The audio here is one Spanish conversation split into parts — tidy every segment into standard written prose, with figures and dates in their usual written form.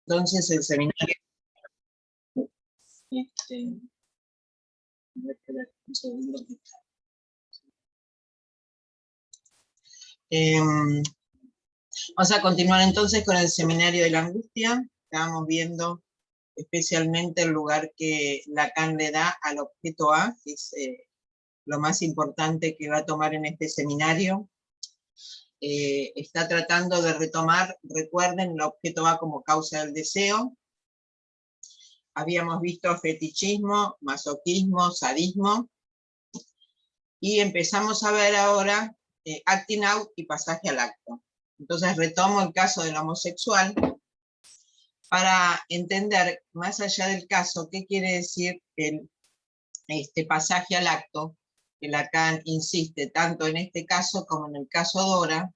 Entonces el seminario... vamos a continuar entonces con el seminario de la angustia. Estábamos viendo especialmente el lugar que Lacan le da al objeto A, que es lo más importante que va a tomar en este seminario. Está tratando de retomar, recuerden, el objeto A como causa del deseo. Habíamos visto fetichismo, masoquismo, sadismo, y empezamos a ver ahora acting out y pasaje al acto. Entonces retomo el caso del homosexual para entender, más allá del caso, qué quiere decir el pasaje al acto, que Lacan insiste tanto en este caso como en el caso Dora,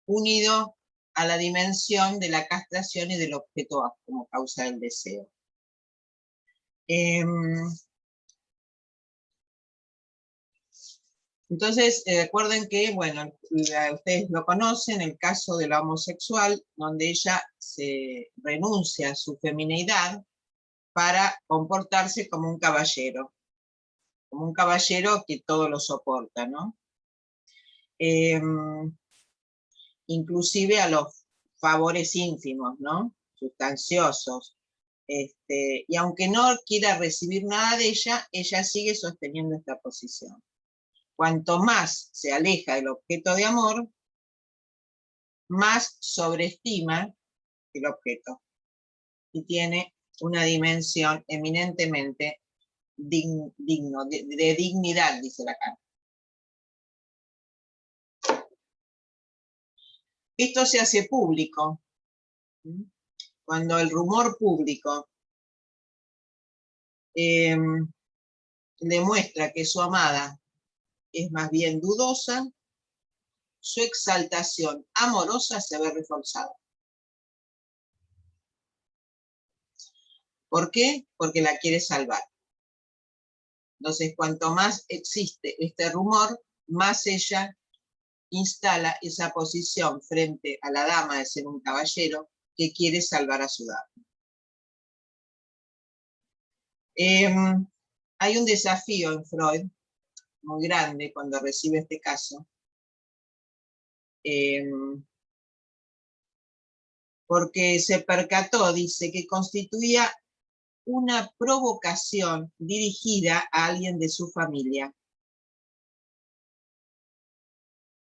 unido a la dimensión de la castración y del objeto A como causa del deseo. Entonces, recuerden que, bueno, ustedes lo conocen, el caso de la homosexual, donde ella se renuncia a su femineidad para comportarse como un caballero que todo lo soporta, ¿no? Inclusive a los favores ínfimos, ¿no? Sustanciosos. Y aunque no quiera recibir nada de ella sigue sosteniendo esta posición. Cuanto más se aleja del objeto de amor, más sobreestima el objeto. Y tiene una dimensión eminentemente de dignidad, dice Lacan. Esto se hace público. Cuando el rumor público demuestra que su amada es más bien dudosa, su exaltación amorosa se ve reforzada. ¿Por qué? Porque la quiere salvar. Entonces, cuanto más existe este rumor, más ella instala esa posición frente a la dama de ser un caballero que quiere salvar a su dama. Hay un desafío en Freud muy grande cuando recibe este caso, porque se percató, dice, que constituía una provocación dirigida a alguien de su familia.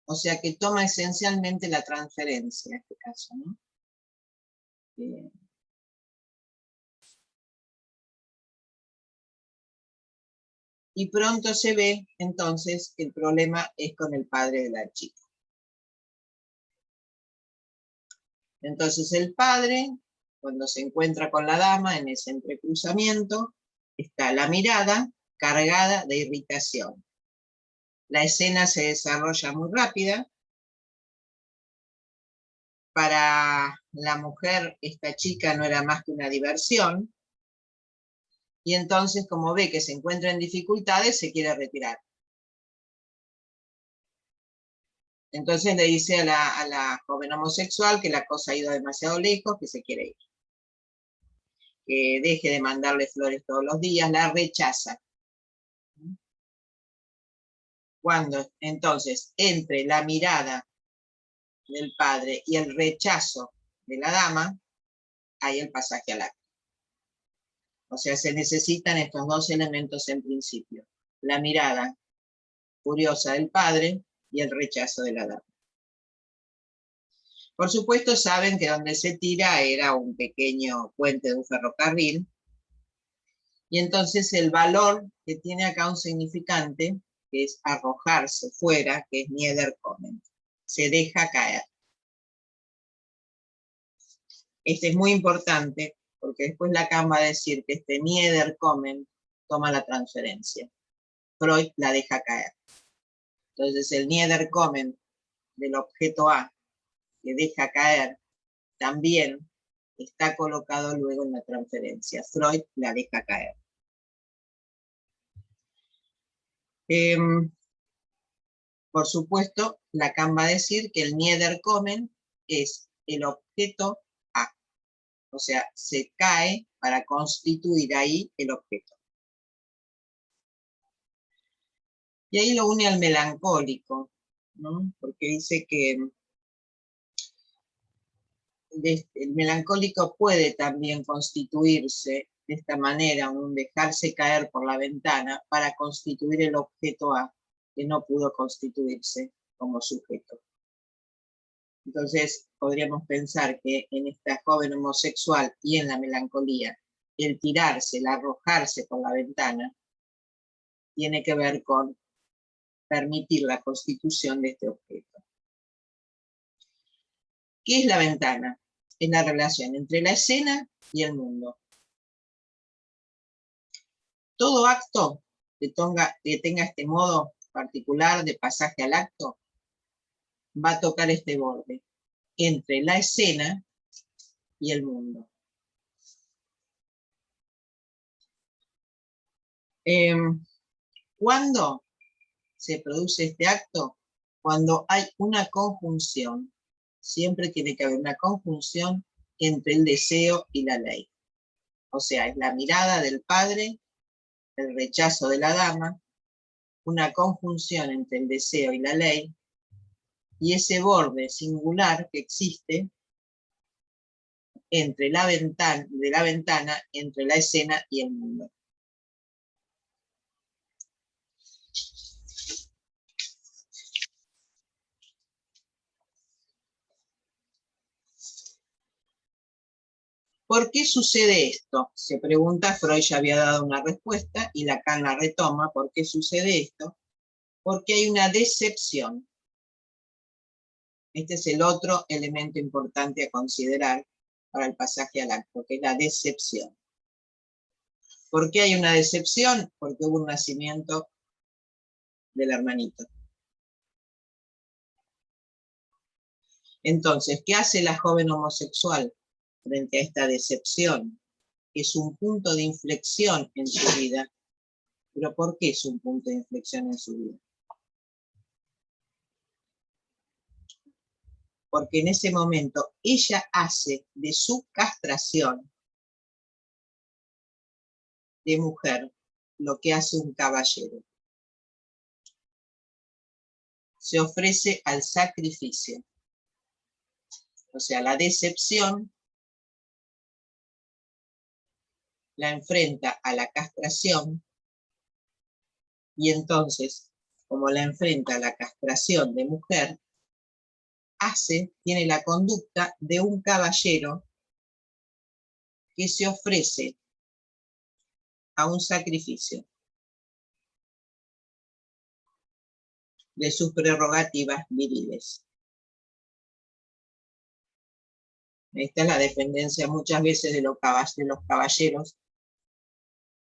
O sea que toma esencialmente la transferencia en este caso, ¿no? Y pronto se ve entonces que el problema es con el padre de la chica. Entonces el padre, cuando se encuentra con la dama en ese entrecruzamiento, está la mirada cargada de irritación. La escena se desarrolla muy rápida. Para la mujer, esta chica no era más que una diversión. Y entonces, como ve que se encuentra en dificultades, se quiere retirar. Entonces le dice a la joven homosexual que la cosa ha ido demasiado lejos, que se quiere ir. Que deje de mandarle flores todos los días, la rechaza. Cuando entonces entre la mirada del padre y el rechazo de la dama, hay el pasaje al acto. O sea, se necesitan estos dos elementos en principio. La mirada furiosa del padre y el rechazo de la dama. Por supuesto saben que donde se tira era un pequeño puente de un ferrocarril, y entonces el valor que tiene acá un significante, que es arrojarse fuera, que es niederkommen, se deja caer. Este es muy importante, porque después Lacan va a decir que este niederkommen toma la transferencia. Freud la deja caer. Entonces el niederkommen del objeto A, que deja caer, también está colocado luego en la transferencia. Freud la deja caer. Por supuesto, Lacan va a decir que el niederkommen es el objeto A. O sea, se cae para constituir ahí el objeto. Y ahí lo une al melancólico, ¿no? Porque dice que el melancólico puede también constituirse de esta manera, un dejarse caer por la ventana para constituir el objeto A, que no pudo constituirse como sujeto. Entonces, podríamos pensar que en esta joven homosexual y en la melancolía, el tirarse, el arrojarse por la ventana, tiene que ver con permitir la constitución de este objeto. ¿Qué es la ventana? Es la relación entre la escena y el mundo. Todo acto que tenga este modo particular de pasaje al acto va a tocar este borde entre la escena y el mundo. ¿Cuándo se produce este acto? Cuando hay una conjunción. Siempre tiene que haber una conjunción entre el deseo y la ley. O sea, es la mirada del padre, el rechazo de la dama, una conjunción entre el deseo y la ley, y ese borde singular que existe entre de la ventana, entre la escena y el mundo. ¿Por qué sucede esto? Se pregunta, Freud ya había dado una respuesta y Lacan la retoma. ¿Por qué sucede esto? Porque hay una decepción. Este es el otro elemento importante a considerar para el pasaje al acto, que es la decepción. ¿Por qué hay una decepción? Porque hubo un nacimiento del hermanito. Entonces, ¿qué hace la joven homosexual frente a esta decepción? Es un punto de inflexión en su vida. ¿Pero por qué es un punto de inflexión en su vida? Porque en ese momento ella hace de su castración de mujer lo que hace un caballero. Se ofrece al sacrificio. O sea, la decepción la enfrenta a la castración y entonces, como la enfrenta a la castración de mujer, tiene la conducta de un caballero que se ofrece a un sacrificio de sus prerrogativas viriles. Esta es la dependencia muchas veces de los caballeros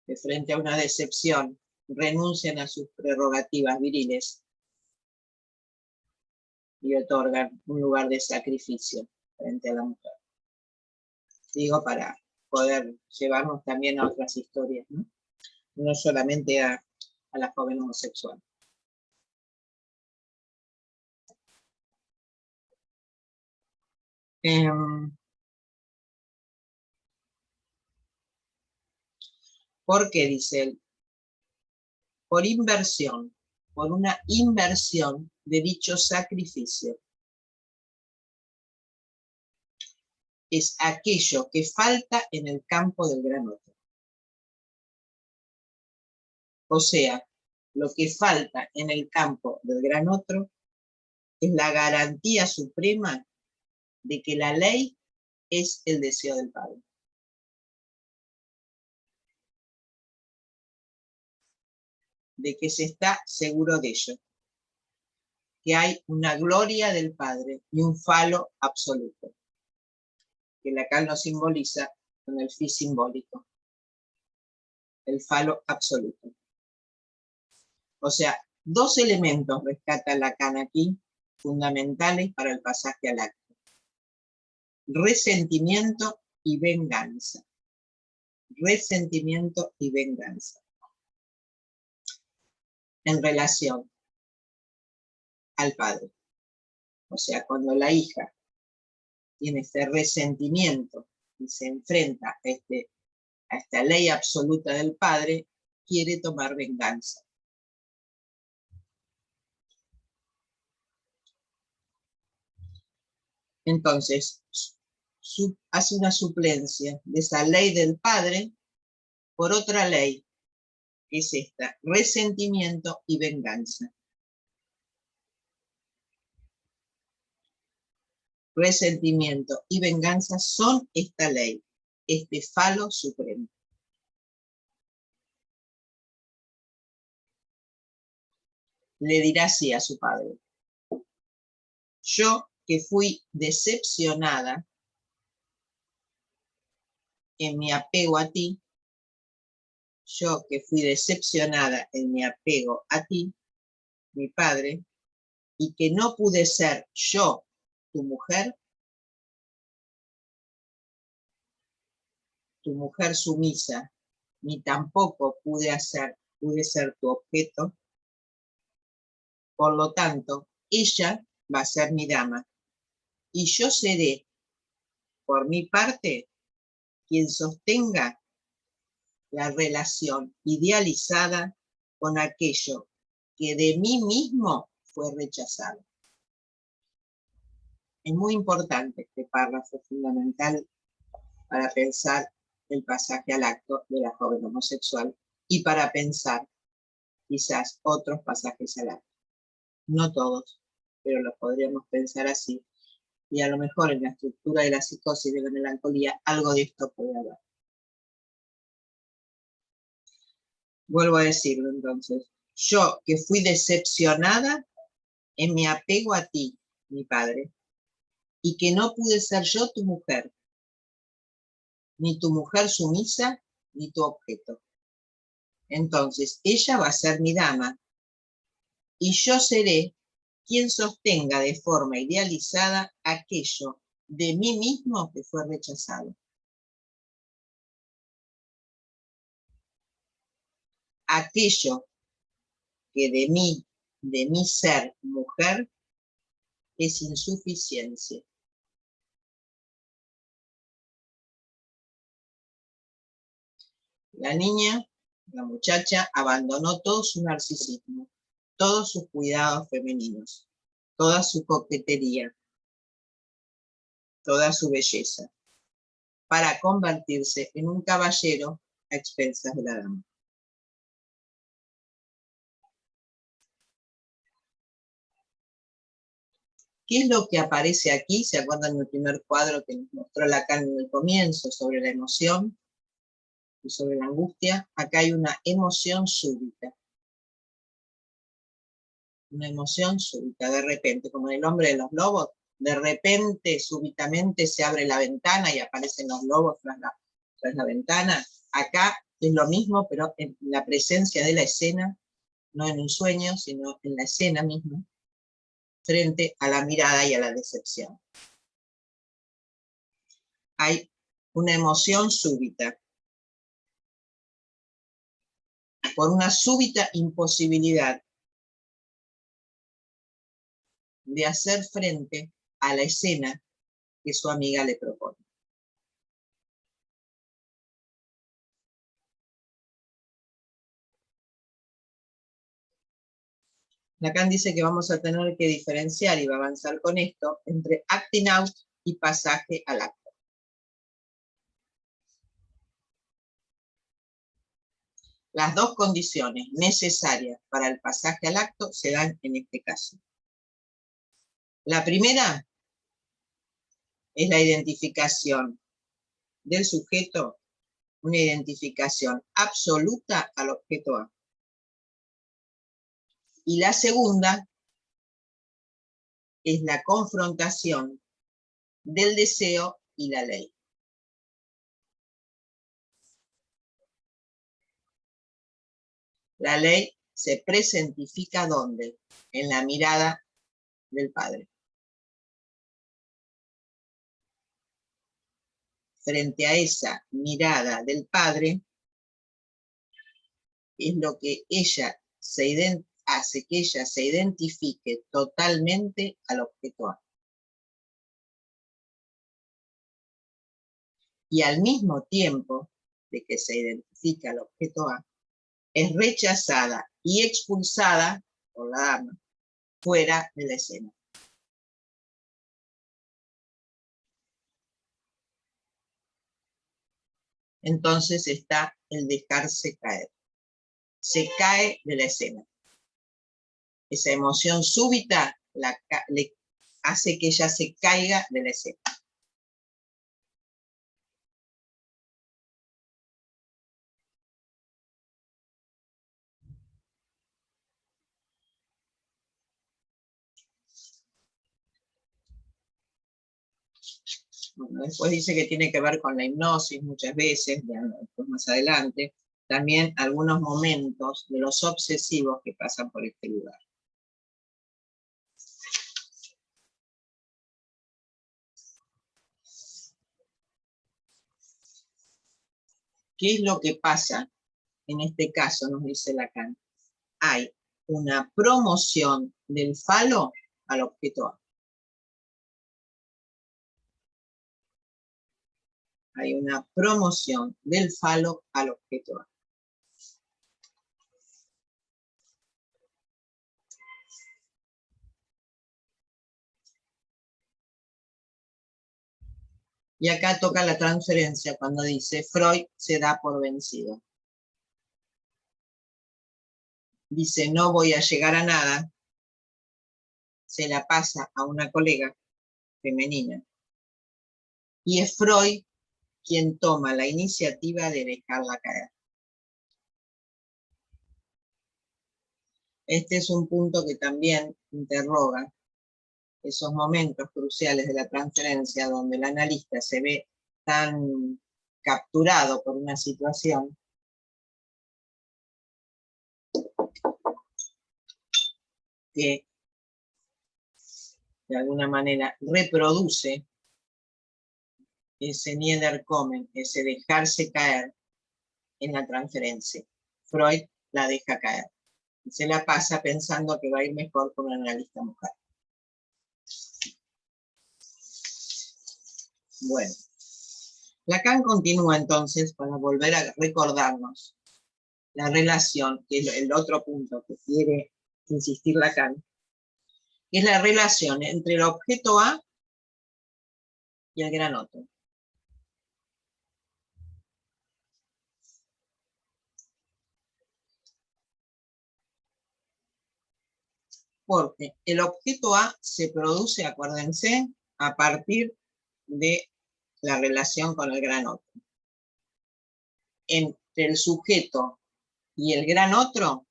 que frente a una decepción renuncian a sus prerrogativas viriles y otorgan un lugar de sacrificio frente a la mujer. Digo, para poder llevarnos también a otras historias, ¿no? No solamente a la joven homosexual. ¿Por qué? Dice él. Por inversión, por una inversión de dicho sacrificio. Es aquello que falta en el campo del gran otro. O sea, lo que falta en el campo del gran otro es la garantía suprema de que la ley es el deseo del Padre. De que se está seguro de ello. Que hay una gloria del Padre y un falo absoluto. Que Lacan lo simboliza con el fi simbólico. El falo absoluto. O sea, dos elementos rescata Lacan aquí, fundamentales para el pasaje al acto. Resentimiento y venganza. Resentimiento y venganza. En relación al padre. O sea, cuando la hija tiene este resentimiento y se enfrenta a esta ley absoluta del padre, quiere tomar venganza. Entonces, hace una suplencia de esa ley del padre por otra ley, que es esta: resentimiento y venganza. Resentimiento y venganza son esta ley, este falo supremo. Le dirá así a su padre: yo que fui decepcionada en mi apego a ti, yo que fui decepcionada en mi apego a ti, mi padre, y que no pude ser yo, tu mujer sumisa, ni tampoco pude ser tu objeto. Por lo tanto, ella va a ser mi dama, y yo seré, por mi parte, quien sostenga la relación idealizada con aquello que de mí mismo fue rechazado. Es muy importante este párrafo, fundamental para pensar el pasaje al acto de la joven homosexual y para pensar quizás otros pasajes al acto. No todos, pero los podríamos pensar así, y a lo mejor en la estructura de la psicosis de la melancolía algo de esto puede haber. Vuelvo a decirlo entonces: yo que fui decepcionada en mi apego a ti, mi padre, y que no pude ser yo tu mujer, ni tu mujer sumisa, ni tu objeto. Entonces, ella va a ser mi dama, y yo seré quien sostenga de forma idealizada aquello de mí mismo que fue rechazado. Aquello que de mi ser mujer, es insuficiencia. La niña, la muchacha, abandonó todo su narcisismo, todos sus cuidados femeninos, toda su coquetería, toda su belleza, para convertirse en un caballero a expensas de la dama. ¿Qué es lo que aparece aquí? ¿Se acuerdan del primer cuadro que nos mostró Lacan en el comienzo sobre la emoción y sobre la angustia? Acá hay una emoción súbita. Una emoción súbita, de repente, como en El hombre de los lobos, de repente, súbitamente se abre la ventana y aparecen los lobos tras la ventana. Acá es lo mismo, pero en la presencia de la escena, no en un sueño, sino en la escena misma, frente a la mirada y a la decepción. Hay una emoción súbita, por una súbita imposibilidad de hacer frente a la escena que su amiga le propone. Lacan dice que vamos a tener que diferenciar, y va a avanzar con esto, entre acting out y pasaje al acto. Las dos condiciones necesarias para el pasaje al acto se dan en este caso. La primera es la identificación del sujeto, una identificación absoluta al objeto A. Y la segunda es la confrontación del deseo y la ley. La ley se presentifica ¿dónde? En la mirada del padre. Frente a esa mirada del padre, es lo que hace que ella se identifique totalmente al objeto A. y al mismo tiempo de que se identifica el objeto A, es rechazada y expulsada por la dama fuera de la escena. Entonces está el dejarse caer. Se cae de la escena. Esa emoción súbita le hace que ella se caiga de la escena. Bueno, después dice que tiene que ver con la hipnosis muchas veces, después más adelante. También algunos momentos de los obsesivos que pasan por este lugar. ¿Qué es lo que pasa en este caso? Nos dice Lacan. Hay una promoción del falo al objeto A. Hay una promoción del falo al objeto A. Y acá toca la transferencia cuando dice Freud se da por vencido. Dice no voy a llegar a nada, se la pasa a una colega femenina. Y es Freud quien toma la iniciativa de dejarla caer. Este es un punto que también interroga esos momentos cruciales de la transferencia donde el analista se ve tan capturado por una situación que de alguna manera reproduce ese Niederkommen, ese dejarse caer en la transferencia. Freud la deja caer. Y se la pasa pensando que va a ir mejor con una analista mujer. Bueno, Lacan continúa entonces para volver a recordarnos la relación, que es el otro punto que quiere insistir Lacan, que es la relación entre el objeto A y el gran otro. Porque el objeto A se produce, acuérdense, a partir de la relación con el gran otro. Entre el sujeto y el gran otro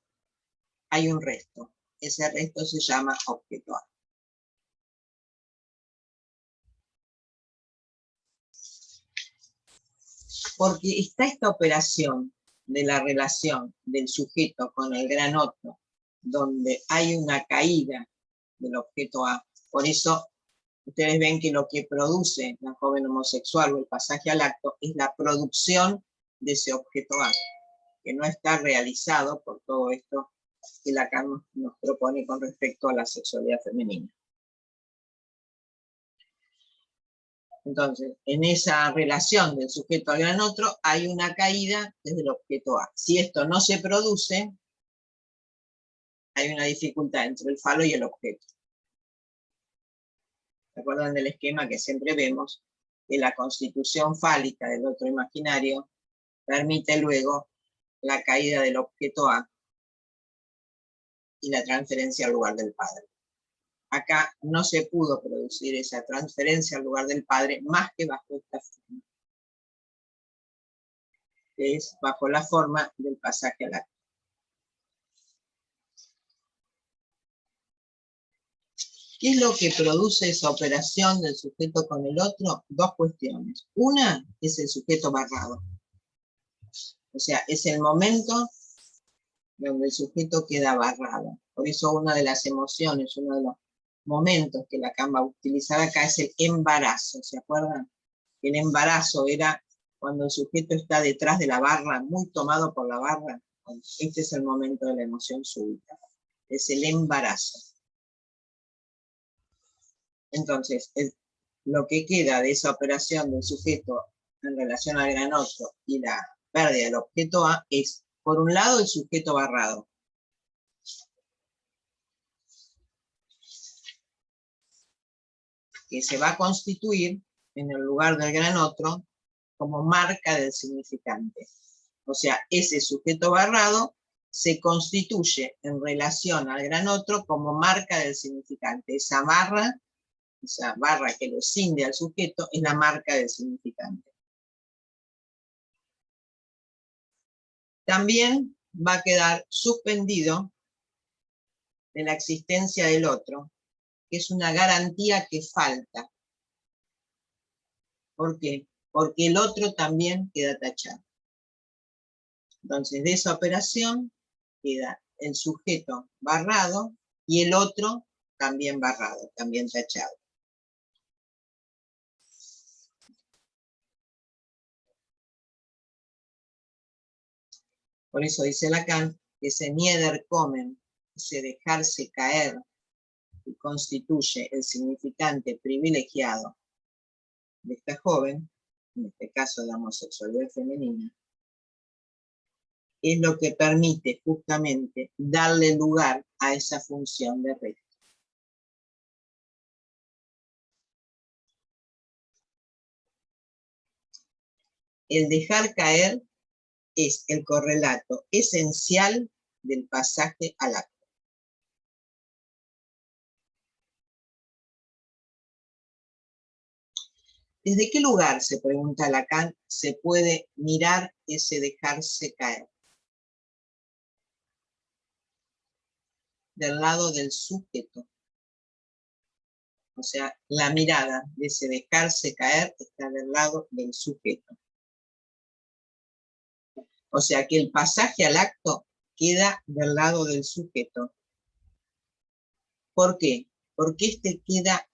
hay un resto. Ese resto se llama objeto A. Porque está esta operación de la relación del sujeto con el gran otro, donde hay una caída del objeto A. Por eso ustedes ven que lo que produce la joven homosexual o el pasaje al acto es la producción de ese objeto A, que no está realizado por todo esto que Lacan nos propone con respecto a la sexualidad femenina. Entonces, en esa relación del sujeto al gran otro hay una caída desde el objeto A. Si esto no se produce, hay una dificultad entre el falo y el objeto. ¿Se acuerdan del esquema que siempre vemos? Que la constitución fálica del otro imaginario permite luego la caída del objeto A y la transferencia al lugar del padre. Acá no se pudo producir esa transferencia al lugar del padre más que bajo esta forma, que es bajo la forma del pasaje al acto. ¿Qué es lo que produce esa operación del sujeto con el otro? Dos cuestiones. Una es el sujeto barrado. O sea, es el momento donde el sujeto queda barrado. Por eso una de las emociones, uno de los momentos que Lacan va a utilizar acá es el embarazo. ¿Se acuerdan? El embarazo era cuando el sujeto está detrás de la barra, muy tomado por la barra. Este es el momento de la emoción súbita. Es el embarazo. Entonces, lo que queda de esa operación del sujeto en relación al gran otro y la pérdida del objeto A es, por un lado, el sujeto barrado. Que se va a constituir en el lugar del gran otro como marca del significante. O sea, ese sujeto barrado se constituye en relación al gran otro como marca del significante. Esa barra que lo cinde al sujeto es la marca del significante. También va a quedar suspendido de la existencia del otro, que es una garantía que falta. ¿Por qué? Porque el otro también queda tachado. Entonces, de esa operación queda el sujeto barrado y el otro también barrado, también tachado. Por eso dice Lacan que ese Niederkommen, ese dejarse caer, que constituye el significante privilegiado de esta joven, en este caso la homosexualidad femenina, es lo que permite justamente darle lugar a esa función de resto. El dejar caer es el correlato esencial del pasaje al acto. ¿Desde qué lugar, se pregunta Lacan, se puede mirar ese dejarse caer? Del lado del sujeto. O sea, la mirada de ese dejarse caer está del lado del sujeto. O sea que el pasaje al acto queda del lado del sujeto. ¿Por qué? Porque este queda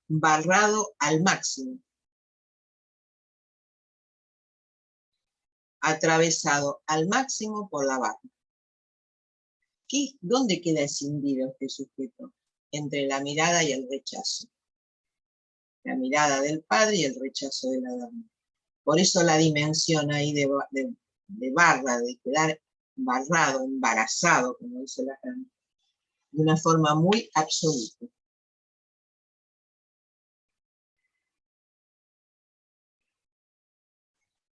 barrado al máximo, atravesado al máximo por la barra. ¿Dónde queda escindido este sujeto? Entre la mirada y el rechazo. La mirada del padre y el rechazo de la dama. Por eso la dimensión ahí de barra, de quedar barrado, embarazado, como dice Lacan, de una forma muy absoluta.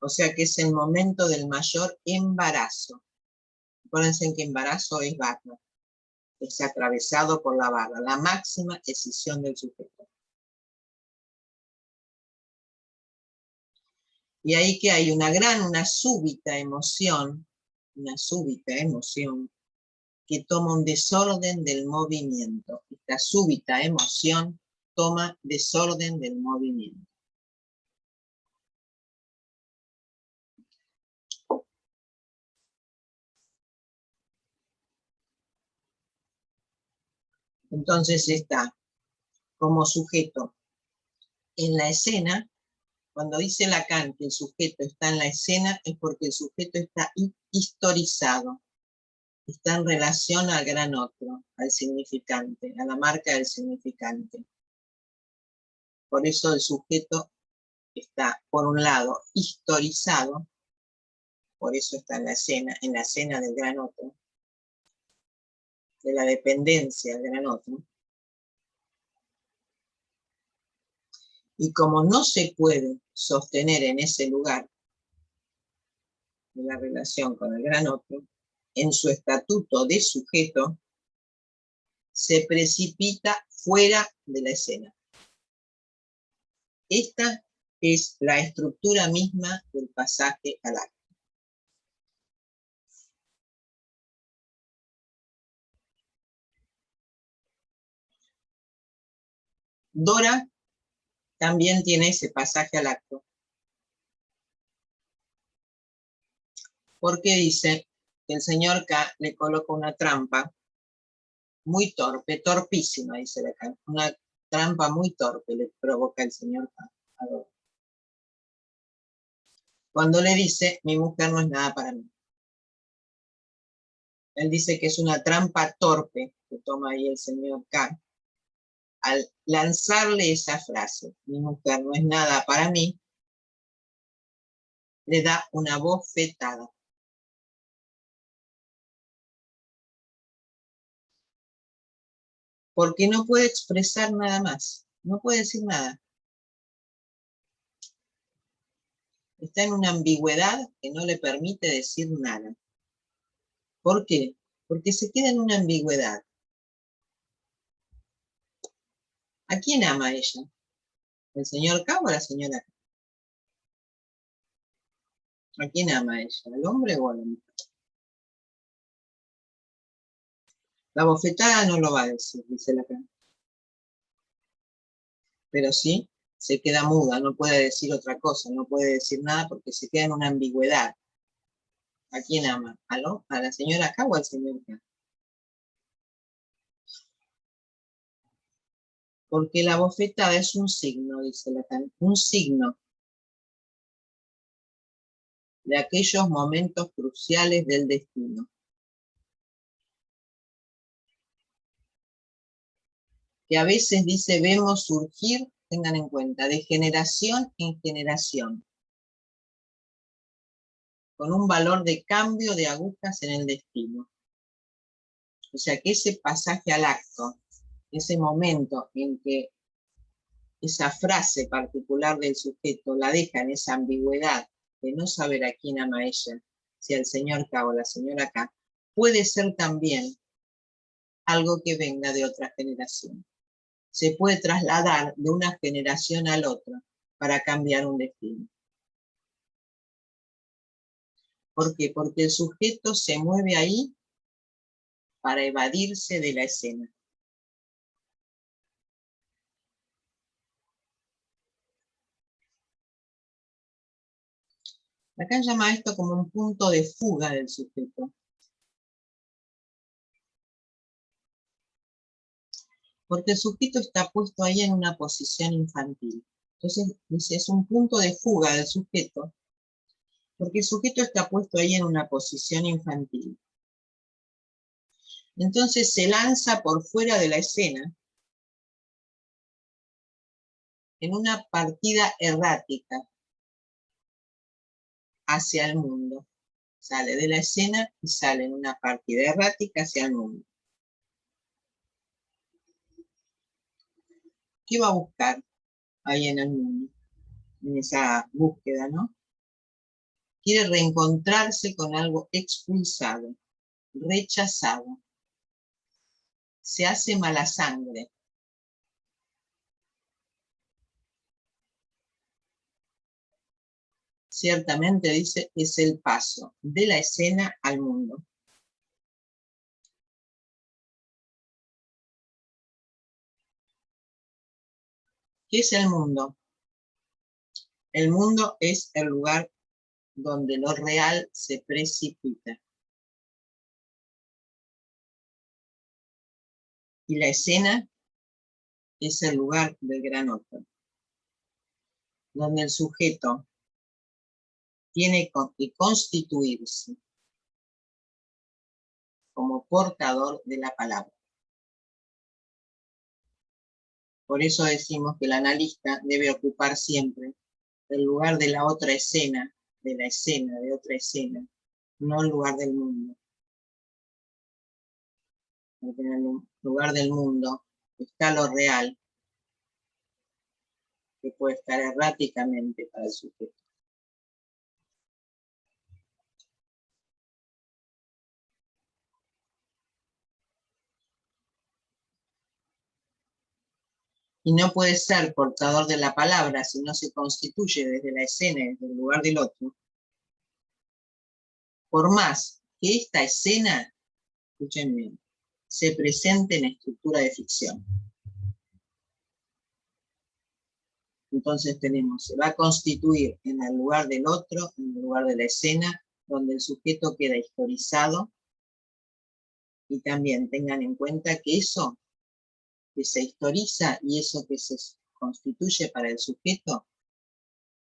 O sea que es el momento del mayor embarazo. Acuérdense en que embarazo es barra. Es atravesado por la barra, la máxima escisión del sujeto. Y ahí que hay una súbita emoción, que toma un desorden del movimiento. Esta súbita emoción toma desorden del movimiento. Entonces está como sujeto en la escena. Cuando dice Lacan que el sujeto está en la escena, es porque el sujeto está historizado, está en relación al gran otro, al significante, a la marca del significante. Por eso el sujeto está, por un lado, historizado, por eso está en la escena del gran otro, de la dependencia del gran otro. Y como no se puede sostener en ese lugar de la relación con el gran otro, en su estatuto de sujeto, se precipita fuera de la escena. Esta es la estructura misma del pasaje al acto. Dora también tiene ese pasaje al acto. Porque dice que el señor K le coloca una trampa muy torpe, torpísima, dice Lacan. Una trampa muy torpe le provoca el señor K a Dora. Cuando le dice, mi mujer no es nada para mí. Él dice que es una trampa torpe que toma ahí el señor K. Al lanzarle esa frase, mi mujer no es nada para mí, le da una bofetada. Porque no puede expresar nada más, no puede decir nada. Está en una ambigüedad que no le permite decir nada. ¿Por qué? Porque se queda en una ambigüedad. ¿A quién ama ella? ¿El señor K o a la señora K? ¿A quién ama ella? ¿Al hombre o a la mujer? La bofetada no lo va a decir, dice la K. Pero sí, se queda muda, no puede decir otra cosa, no puede decir nada porque se queda en una ambigüedad. ¿A quién ama? ¿A la señora K o al señor K? Porque la bofetada es un signo, dice Lacan, un signo de aquellos momentos cruciales del destino, que a veces dice vemos surgir, tengan en cuenta, de generación en generación, con un valor de cambio de agujas en el destino. O sea que ese pasaje al acto, ese momento en que esa frase particular del sujeto la deja en esa ambigüedad de no saber a quién ama ella, si al señor K o la señora K, puede ser también algo que venga de otra generación. Se puede trasladar de una generación a la otra para cambiar un destino. ¿Por qué? Porque el sujeto se mueve ahí para evadirse de la escena. Acá llama esto como un punto de fuga del sujeto. Porque el sujeto está puesto ahí en una posición infantil. Entonces, dice, es un punto de fuga del sujeto, porque el sujeto está puesto ahí en una posición infantil. Entonces se lanza por fuera de la escena en una partida errática hacia el mundo. Sale de la escena y sale en una partida errática hacia el mundo. ¿Qué va a buscar ahí en el mundo? En esa búsqueda, ¿no? Quiere reencontrarse con algo expulsado, rechazado. Se hace mala sangre. Ciertamente, dice, es el paso de la escena al mundo. ¿Qué es el mundo? El mundo es el lugar donde lo real se precipita. Y la escena es el lugar del gran otro, donde el sujeto tiene que constituirse como portador de la palabra. Por eso decimos que el analista debe ocupar siempre el lugar de la otra escena, de la escena, de otra escena, no el lugar del mundo. Porque en el lugar del mundo está lo real, que puede estar erráticamente para el sujeto. Y no puede ser portador de la palabra si no se constituye desde la escena, desde el lugar del otro. Por más que esta escena, escuchen bien, se presente en estructura de ficción. Entonces tenemos, se va a constituir en el lugar del otro, en el lugar de la escena, donde el sujeto queda historizado, y también tengan en cuenta que eso que se historiza y eso que se constituye para el sujeto,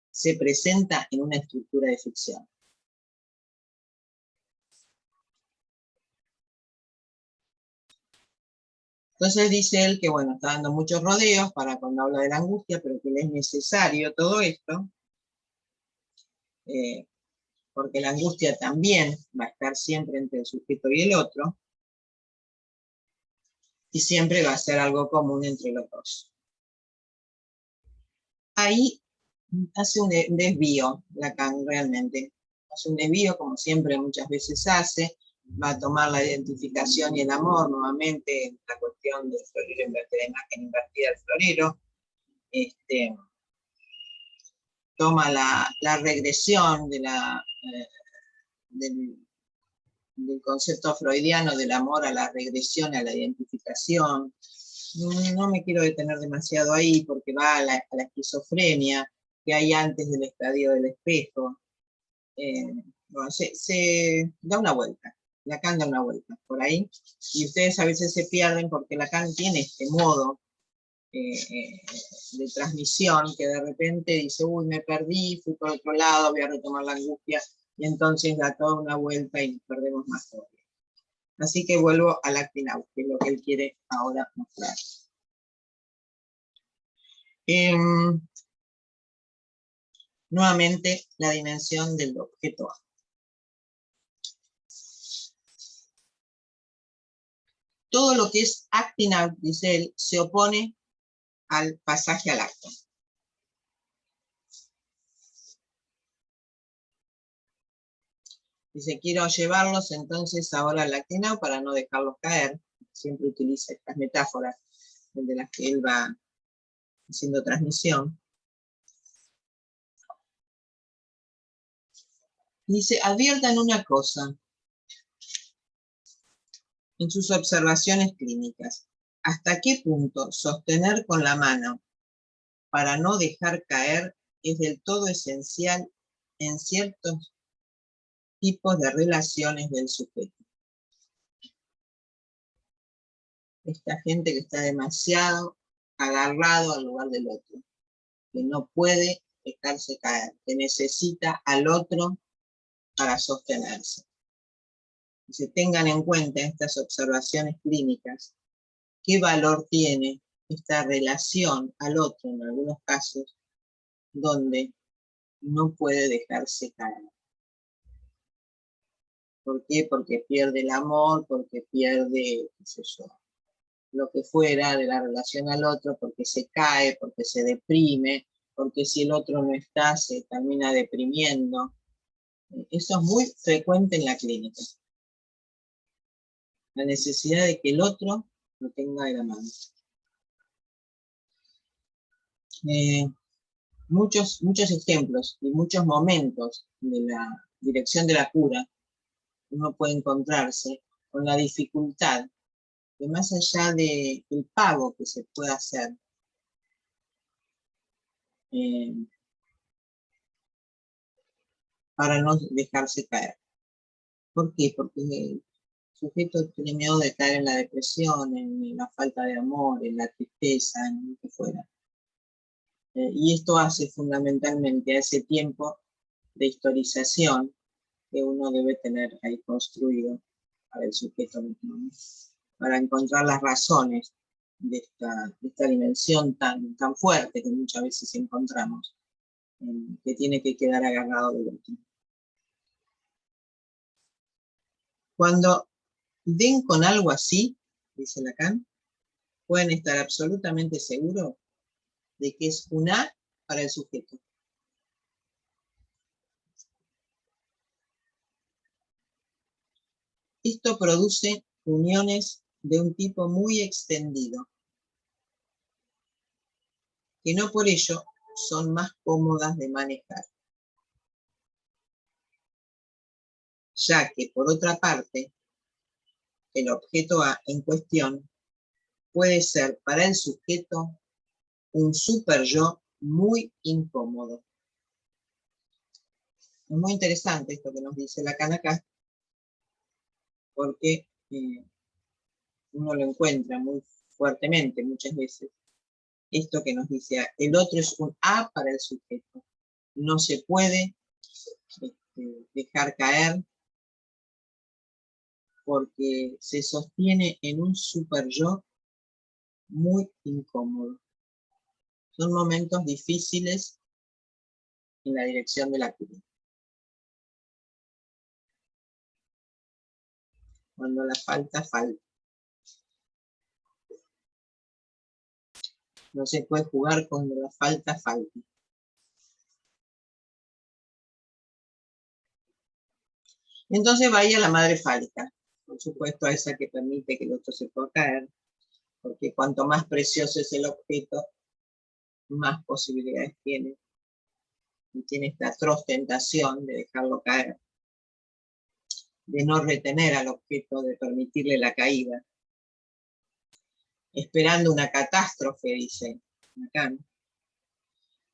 se presenta en una estructura de ficción. Entonces dice él que, bueno, está dando muchos rodeos para cuando habla de la angustia, pero que le es necesario todo esto, porque la angustia también va a estar siempre entre el sujeto y el otro, y siempre va a ser algo común entre los dos. Ahí hace un desvío Lacan realmente. Hace un desvío, como siempre muchas veces hace, va a tomar la identificación y el amor, nuevamente la cuestión del florero invertido, la imagen invertida del florero, toma la regresión de del concepto freudiano del amor a la regresión, a la identificación. No me quiero detener demasiado ahí porque va a la esquizofrenia que hay antes del estadio del espejo. Bueno, se da una vuelta, Lacan da una vuelta por ahí, y ustedes a veces se pierden porque Lacan tiene este modo de transmisión que de repente dice, uy, me perdí, fui por otro lado, voy a retomar la angustia, y entonces da toda una vuelta y nos perdemos más todavía. Así que vuelvo al acting out, que es lo que él quiere ahora mostrar. Nuevamente, la dimensión del objeto A. Todo lo que es acting out, dice él, se opone al pasaje al acto. Dice, quiero llevarlos entonces ahora al acting out para no dejarlos caer. Siempre utiliza estas metáforas de las que él va haciendo transmisión. Dice, adviertan una cosa en sus observaciones clínicas. ¿Hasta qué punto sostener con la mano para no dejar caer es del todo esencial en ciertos tipos de relaciones del sujeto? Esta gente que está demasiado agarrado al lugar del otro, que no puede dejarse caer, que necesita al otro para sostenerse. Y se tengan en cuenta estas observaciones clínicas, qué valor tiene esta relación al otro en algunos casos donde no puede dejarse caer. ¿Por qué? Porque pierde el amor, porque pierde, qué sé yo, lo que fuera de la relación al otro, porque se cae, porque se deprime, porque si el otro no está se termina deprimiendo. Eso es muy frecuente en la clínica. La necesidad de que el otro lo tenga de la mano. Muchos ejemplos y muchos momentos de la dirección de la cura, uno puede encontrarse con la dificultad que más allá del pago que se pueda hacer, para no dejarse caer. ¿Por qué? Porque el sujeto tiene miedo de caer en la depresión, en la falta de amor, en la tristeza, en lo que fuera. Y esto hace fundamentalmente a ese tiempo de historización que uno debe tener ahí construido para el sujeto mismo, ¿no? Para encontrar las razones de esta dimensión tan fuerte que muchas veces encontramos, que tiene que quedar agarrado del otro. Cuando den con algo así, dice Lacan, pueden estar absolutamente seguros de que es un A para el sujeto. Esto produce uniones de un tipo muy extendido, que no por ello son más cómodas de manejar. Ya que, por otra parte, el objeto A en cuestión puede ser para el sujeto un super yo muy incómodo. Es muy interesante esto que nos dice Lacan acá, porque uno lo encuentra muy fuertemente muchas veces. Esto que nos dice, el otro es un A para el sujeto. No se puede dejar caer porque se sostiene en un super yo muy incómodo. Son momentos difíciles en la dirección de la cura. Cuando la falta, falta. No se puede jugar cuando la falta, falta. Entonces va ahí a la madre fálica. Por supuesto a esa que permite que el otro se pueda caer. Porque cuanto más precioso es el objeto, más posibilidades tiene. Y tiene esta atroz tentación de dejarlo caer. De no retener al objeto, de permitirle la caída. Esperando una catástrofe, dice Lacan.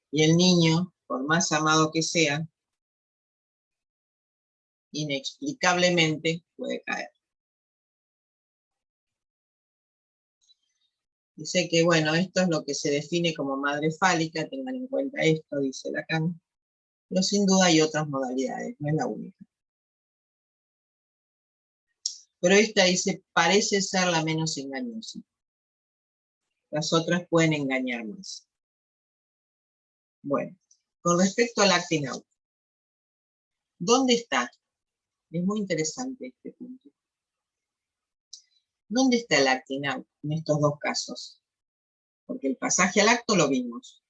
Y el niño, por más amado que sea, inexplicablemente puede caer. Dice que, bueno, esto es lo que se define como madre fálica, tengan en cuenta esto, dice Lacan, pero sin duda hay otras modalidades, no es la única. Pero esta dice, parece ser la menos engañosa. Las otras pueden engañar más. Bueno, con respecto al acting out, ¿dónde está? Es muy interesante este punto. ¿Dónde está el acting out en estos dos casos? Porque el pasaje al acto lo vimos.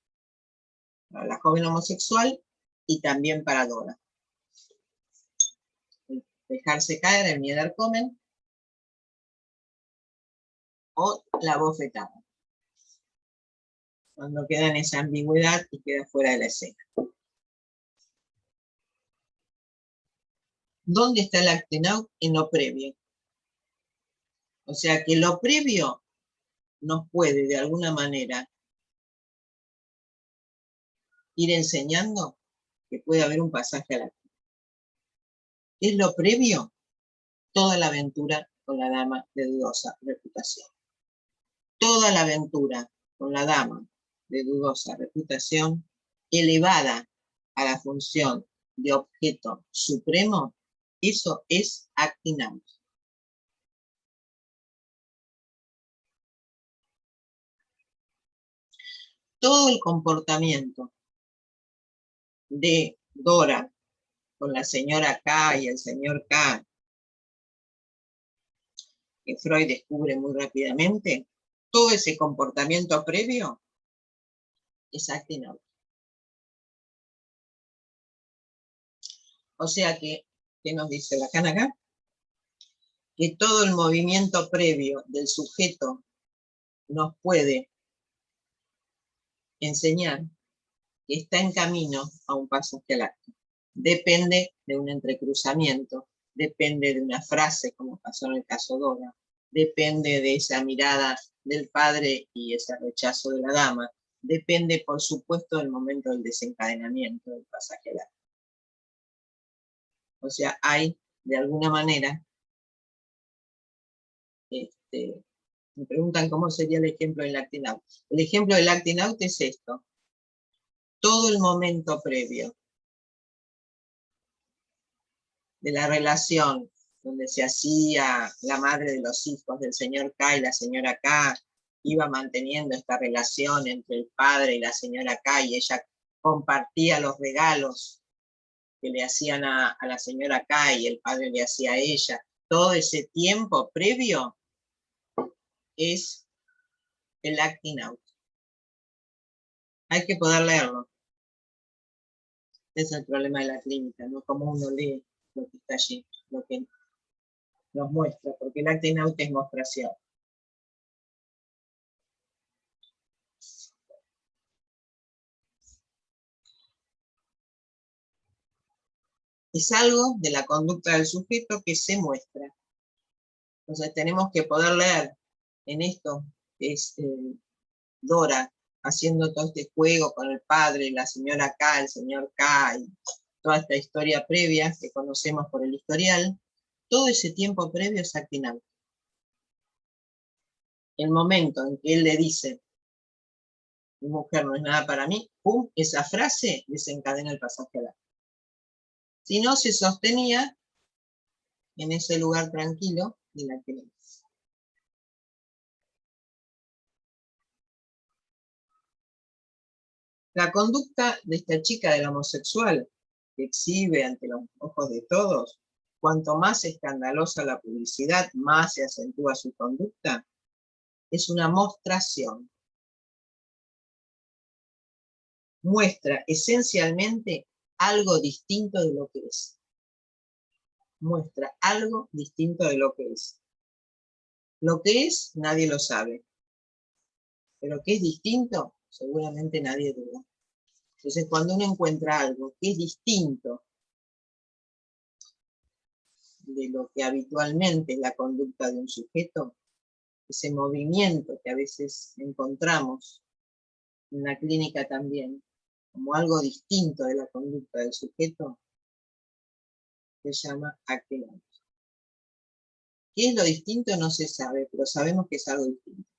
Para la joven homosexual y también para Dora. Dejarse caer, el Niederkommen o la bofetada. Cuando queda en esa ambigüedad y queda fuera de la escena. ¿Dónde está el acting out? En lo previo. O sea que lo previo nos puede de alguna manera ir enseñando que puede haber un pasaje al acto. ¿Qué es lo previo? Toda la aventura con la dama de dudosa reputación. Toda la aventura con la dama de dudosa reputación, elevada a la función de objeto supremo, eso es acting out. Todo el comportamiento de Dora con la señora K y el señor K, que Freud descubre muy rápidamente, todo ese comportamiento previo es acting out. O sea que, ¿qué nos dice Lacan acá? Que todo el movimiento previo del sujeto nos puede enseñar que está en camino a un pasaje al acto. Depende de un entrecruzamiento, depende de una frase, como pasó en el caso Dora, depende de esa mirada del padre y ese rechazo de la dama, depende, por supuesto, del momento del desencadenamiento del pasaje al acto. O sea, hay, de alguna manera, me preguntan cómo sería el ejemplo del acting out. El ejemplo del acting out es esto. Todo el momento previo de la relación donde se hacía la madre de los hijos del señor K y la señora K, iba manteniendo esta relación entre el padre y la señora K, y ella compartía los regalos que le hacían a la señora K y el padre le hacía a ella. Todo ese tiempo previo es el acting out. Hay que poder leerlo. Ese es el problema de la clínica, no como uno lee lo que está allí, lo que nos muestra, porque el acting out es mostración. Es algo de la conducta del sujeto que se muestra. Entonces tenemos que poder leer en esto, que es Dora, haciendo todo este juego con el padre, la señora K, el señor K, y toda esta historia previa que conocemos por el historial, todo ese tiempo previo es acting out. El momento en que él le dice, mi mujer no es nada para mí, ¡pum!, esa frase desencadena el pasaje al acto. Si no, se sostenía en ese lugar tranquilo de la que la conducta de esta chica del homosexual, que exhibe ante los ojos de todos, Cuanto más escandalosa la publicidad, más se acentúa su conducta. Es una mostración. Muestra esencialmente algo distinto de lo que es. Muestra algo distinto de lo que es. Lo que es, nadie lo sabe. Pero que es distinto, seguramente nadie duda. Entonces, cuando uno encuentra algo que es distinto de lo que habitualmente es la conducta de un sujeto, ese movimiento que a veces encontramos en la clínica también, como algo distinto de la conducta del sujeto, se llama actividad. ¿Qué es lo distinto? No se sabe, pero sabemos que es algo distinto.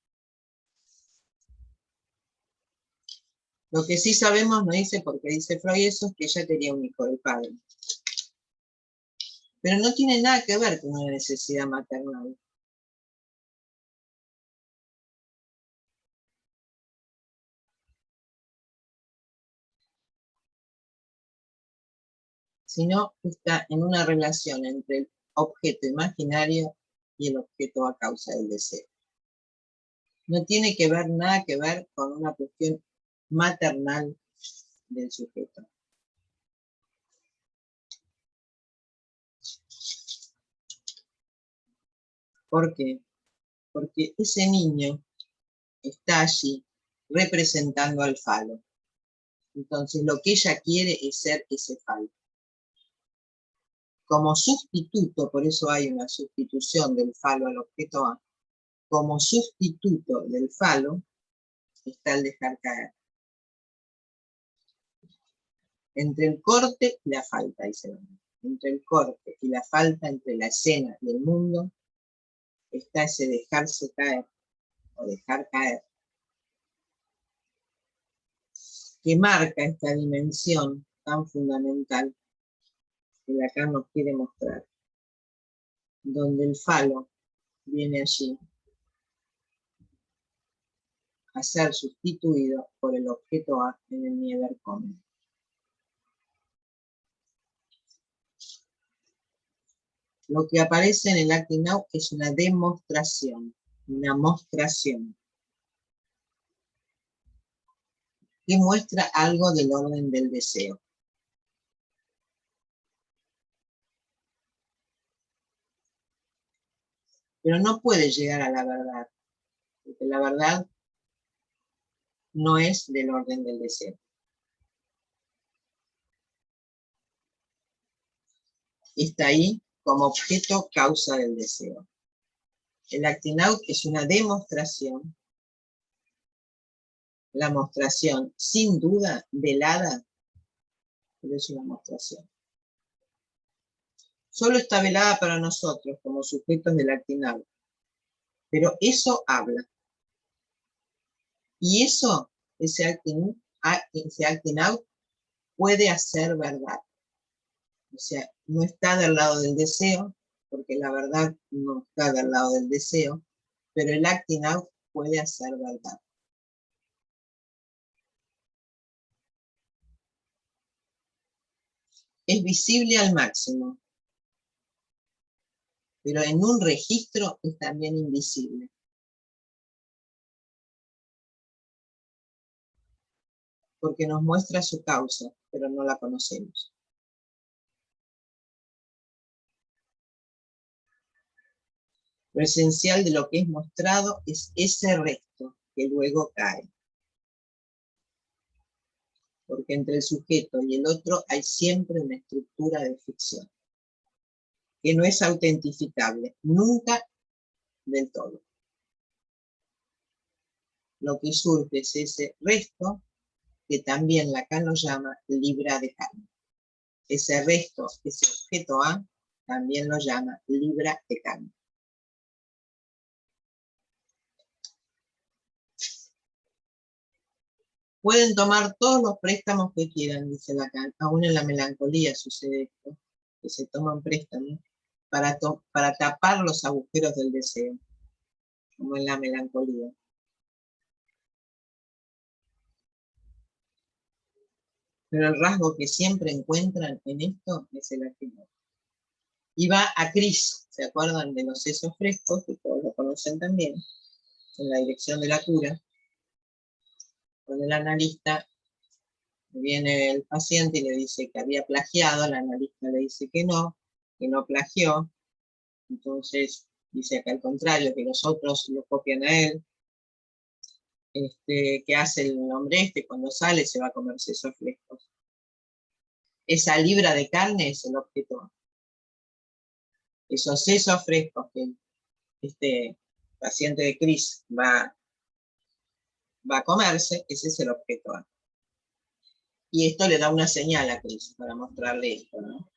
Lo que sí sabemos, no dice porque dice Freud eso, es que ella tenía un hijo del padre. Pero no tiene nada que ver con una necesidad maternal. Sino está en una relación entre el objeto imaginario y el objeto a causa del deseo. No tiene que ver nada que ver con una cuestión maternal del sujeto. ¿Por qué? Porque ese niño está allí representando al falo. Entonces lo que ella quiere es ser ese falo. Como sustituto, por eso hay una sustitución del falo al objeto A, como sustituto del falo está el dejar caer. Entre el corte y la falta, dice la mujer. Entre el corte y la falta, entre la escena y el mundo, está ese dejarse caer, o dejar caer, que marca esta dimensión tan fundamental que Lacan nos quiere mostrar, donde el falo viene allí a ser sustituido por el objeto A en el Niederkommen. Lo que aparece en el acting out es una demostración, una mostración, que muestra algo del orden del deseo. Pero no puede llegar a la verdad, porque la verdad no es del orden del deseo. Está ahí como objeto causa del deseo. El acting out es una demostración, la mostración sin duda velada, pero es una mostración. Solo está velada para nosotros como sujetos del acting out, pero eso habla. Y eso, ese acting out puede hacer verdad. O sea, no está del lado del deseo, porque la verdad no está del lado del deseo, pero el acting out puede hacer verdad. Es visible al máximo, pero en un registro es también invisible. Porque nos muestra su causa, pero no la conocemos. Lo esencial de lo que es mostrado es ese resto que luego cae. Porque entre el sujeto y el otro hay siempre una estructura de ficción, que no es autentificable, nunca del todo. Lo que surge es ese resto, que también Lacan lo llama libra de carne. Ese resto, ese objeto A, también lo llama libra de carne. Pueden tomar todos los préstamos que quieran, dice Lacan. Aún en la melancolía sucede esto, que se toman préstamos para tapar los agujeros del deseo, como en la melancolía. Pero el rasgo que siempre encuentran en esto es el actitud. y va a Cris, ¿se acuerdan de los sesos frescos? Que todos lo conocen también, en la dirección de la cura, con el analista. Viene el paciente y le dice que había plagiado, el analista le dice que no plagió, entonces dice que al contrario, que los otros lo copian a él. ¿Qué hace el hombre cuando sale? Se va a comer sesos frescos. Esa libra de carne es el objeto. Esos sesos frescos que este paciente de Cris va a comerse, ese es el objeto A. Y esto le da una señal a Cris para mostrarle esto, ¿no?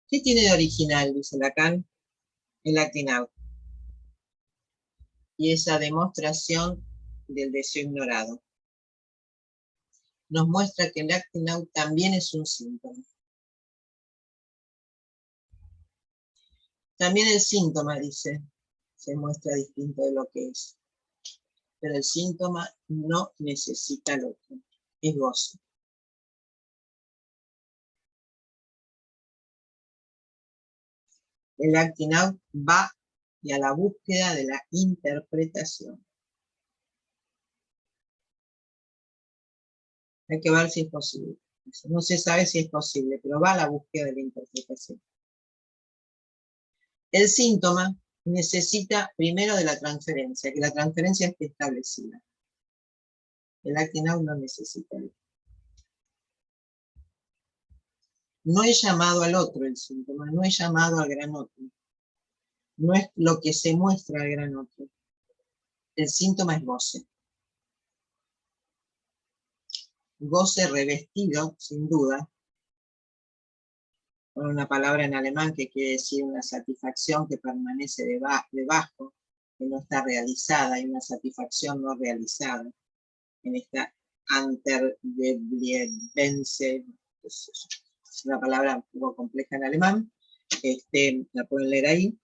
¿Qué tiene de original, dice Lacan? El acting out. Y esa demostración del deseo ignorado. Nos muestra que el acting out también es un síntoma. También el síntoma, dice, se muestra distinto de lo que es. Pero el síntoma no necesita el otro, es goce. El acting out va a la búsqueda de la interpretación. Hay que ver si es posible. No se sabe si es posible, pero va a la búsqueda de la interpretación. El síntoma necesita primero de la transferencia, que la transferencia esté establecida. El acting out no necesita. No he llamado al otro el síntoma, no he llamado al gran otro. No es lo que se muestra al gran otro. El síntoma es goce. Goce revestido, sin duda, con una palabra en alemán que quiere decir una satisfacción que permanece debajo, que no está realizada, y una satisfacción no realizada, en esta Antergebliebense, es una palabra un poco compleja en alemán, la pueden leer ahí,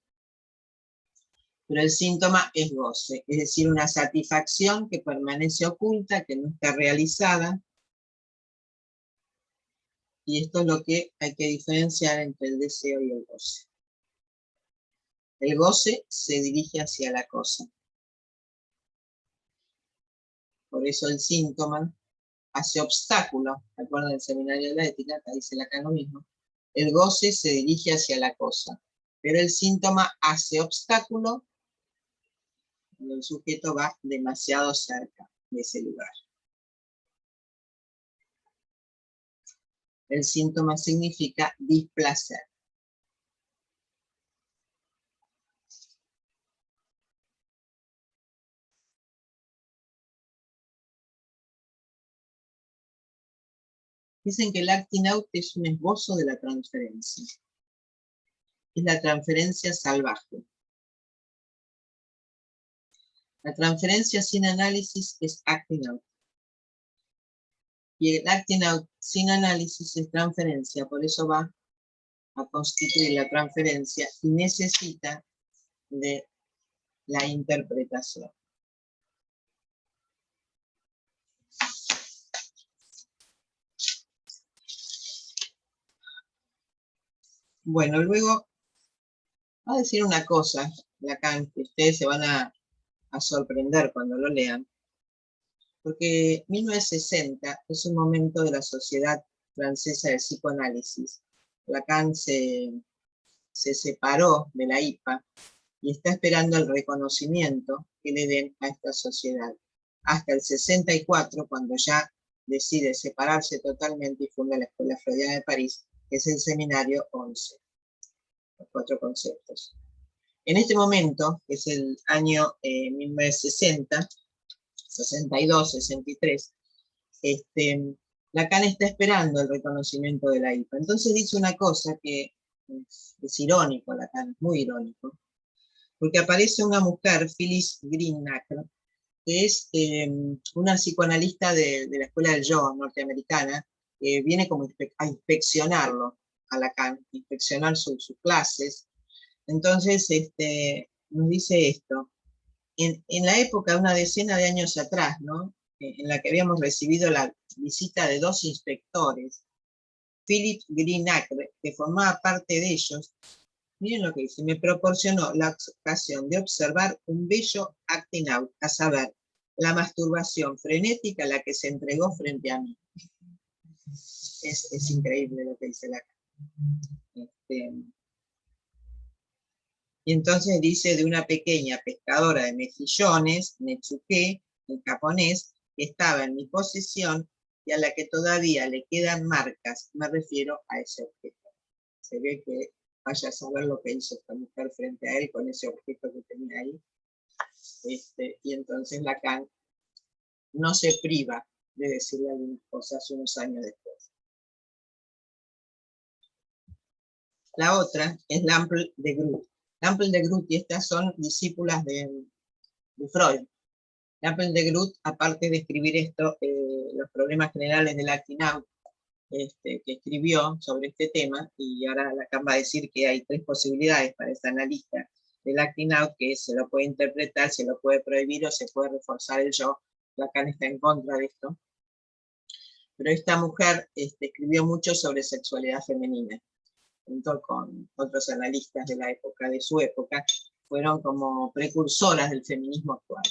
pero el síntoma es goce, es decir, una satisfacción que permanece oculta, que no está realizada, y esto es lo que hay que diferenciar entre el deseo y el goce. El goce se dirige hacia la cosa. Por eso el síntoma hace obstáculo. ¿Se acuerdan del seminario de la ética? Acá dice Lacan lo mismo. El goce se dirige hacia la cosa, pero el síntoma hace obstáculo cuando el sujeto va demasiado cerca de ese lugar. El síntoma significa displacer. Dicen que el acting out es un esbozo de la transferencia. Es la transferencia salvaje. La transferencia sin análisis es acting out. Y el acting out sin análisis es transferencia, por eso va a constituir la transferencia y necesita de la interpretación. Bueno, luego va a decir una cosa, Lacan, que ustedes se van a sorprender cuando lo lean, porque 1960 es un momento de la Sociedad Francesa de Psicoanálisis. Lacan se separó de la IPA y está esperando el reconocimiento que le den a esta sociedad. Hasta el 64, cuando ya decide separarse totalmente y funda la Escuela Freudiana de París, que es el seminario 11, los 4 conceptos. En este momento, que es el año 1960, 62, 63, Lacan está esperando el reconocimiento de la IPA. Entonces dice una cosa que es irónico, Lacan, es muy irónico, porque aparece una mujer, Phyllis Greenacre, que es una psicoanalista de la Escuela del Yo norteamericana, que viene como a inspeccionarlo a Lacan, inspeccionar sus clases. Entonces nos dice esto. En la época, una decena de años atrás, ¿no? En la que habíamos recibido la visita de 2 inspectores, Philip Greenacre, que formaba parte de ellos, miren lo que dice, me proporcionó la ocasión de observar un bello acting out, a saber, la masturbación frenética a la que se entregó frente a mí. Es increíble lo que dice la y entonces dice de una pequeña pescadora de mejillones, Netsuke, en japonés, que estaba en mi posesión y a la que todavía le quedan marcas, me refiero a ese objeto. Se ve que vaya a saber lo que hizo esta mujer frente a él con ese objeto que tenía ahí. Y entonces Lacan no se priva de decirle algunas cosas unos años después. La otra es Lample de Groot. Lample de Groot y estas son discípulas de Freud. Lample de Groot, aparte de escribir esto, los problemas generales del acting out, que escribió sobre este tema, y ahora Lacan va a decir que hay 3 posibilidades para esta analista del acting out, que se lo puede interpretar, se lo puede prohibir o se puede reforzar el yo. Lacan está en contra de esto. Pero esta mujer escribió mucho sobre sexualidad femenina, junto con otros analistas de la época, de su época, fueron como precursoras del feminismo actual.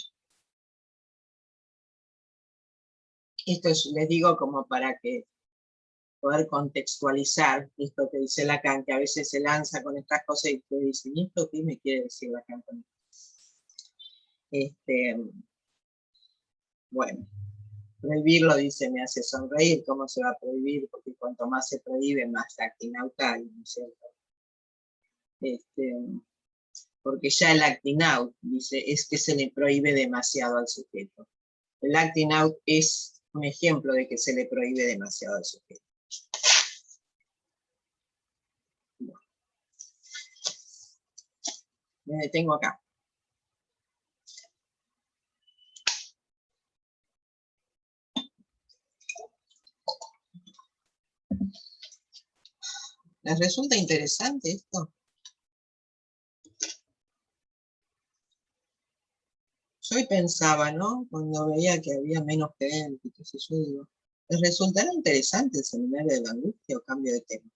Esto les digo como para que poder contextualizar esto que dice Lacan, que a veces se lanza con estas cosas y usted dice, ¿y esto qué me quiere decir Lacan con esto? Bueno, prohibirlo, dice, me hace sonreír. ¿Cómo se va a prohibir? Porque cuanto más se prohíbe, más acting out hay, ¿no es cierto? Porque ya el acting out, dice, es que se le prohíbe demasiado al sujeto. El acting out es un ejemplo de que se le prohíbe demasiado al sujeto. Bueno. Me detengo acá. ¿Les resulta interesante esto? Yo hoy pensaba, ¿no? Cuando veía que había menos gente, qué sé yo, digo, ¿les resultará interesante el seminario de la angustia o cambio de tema?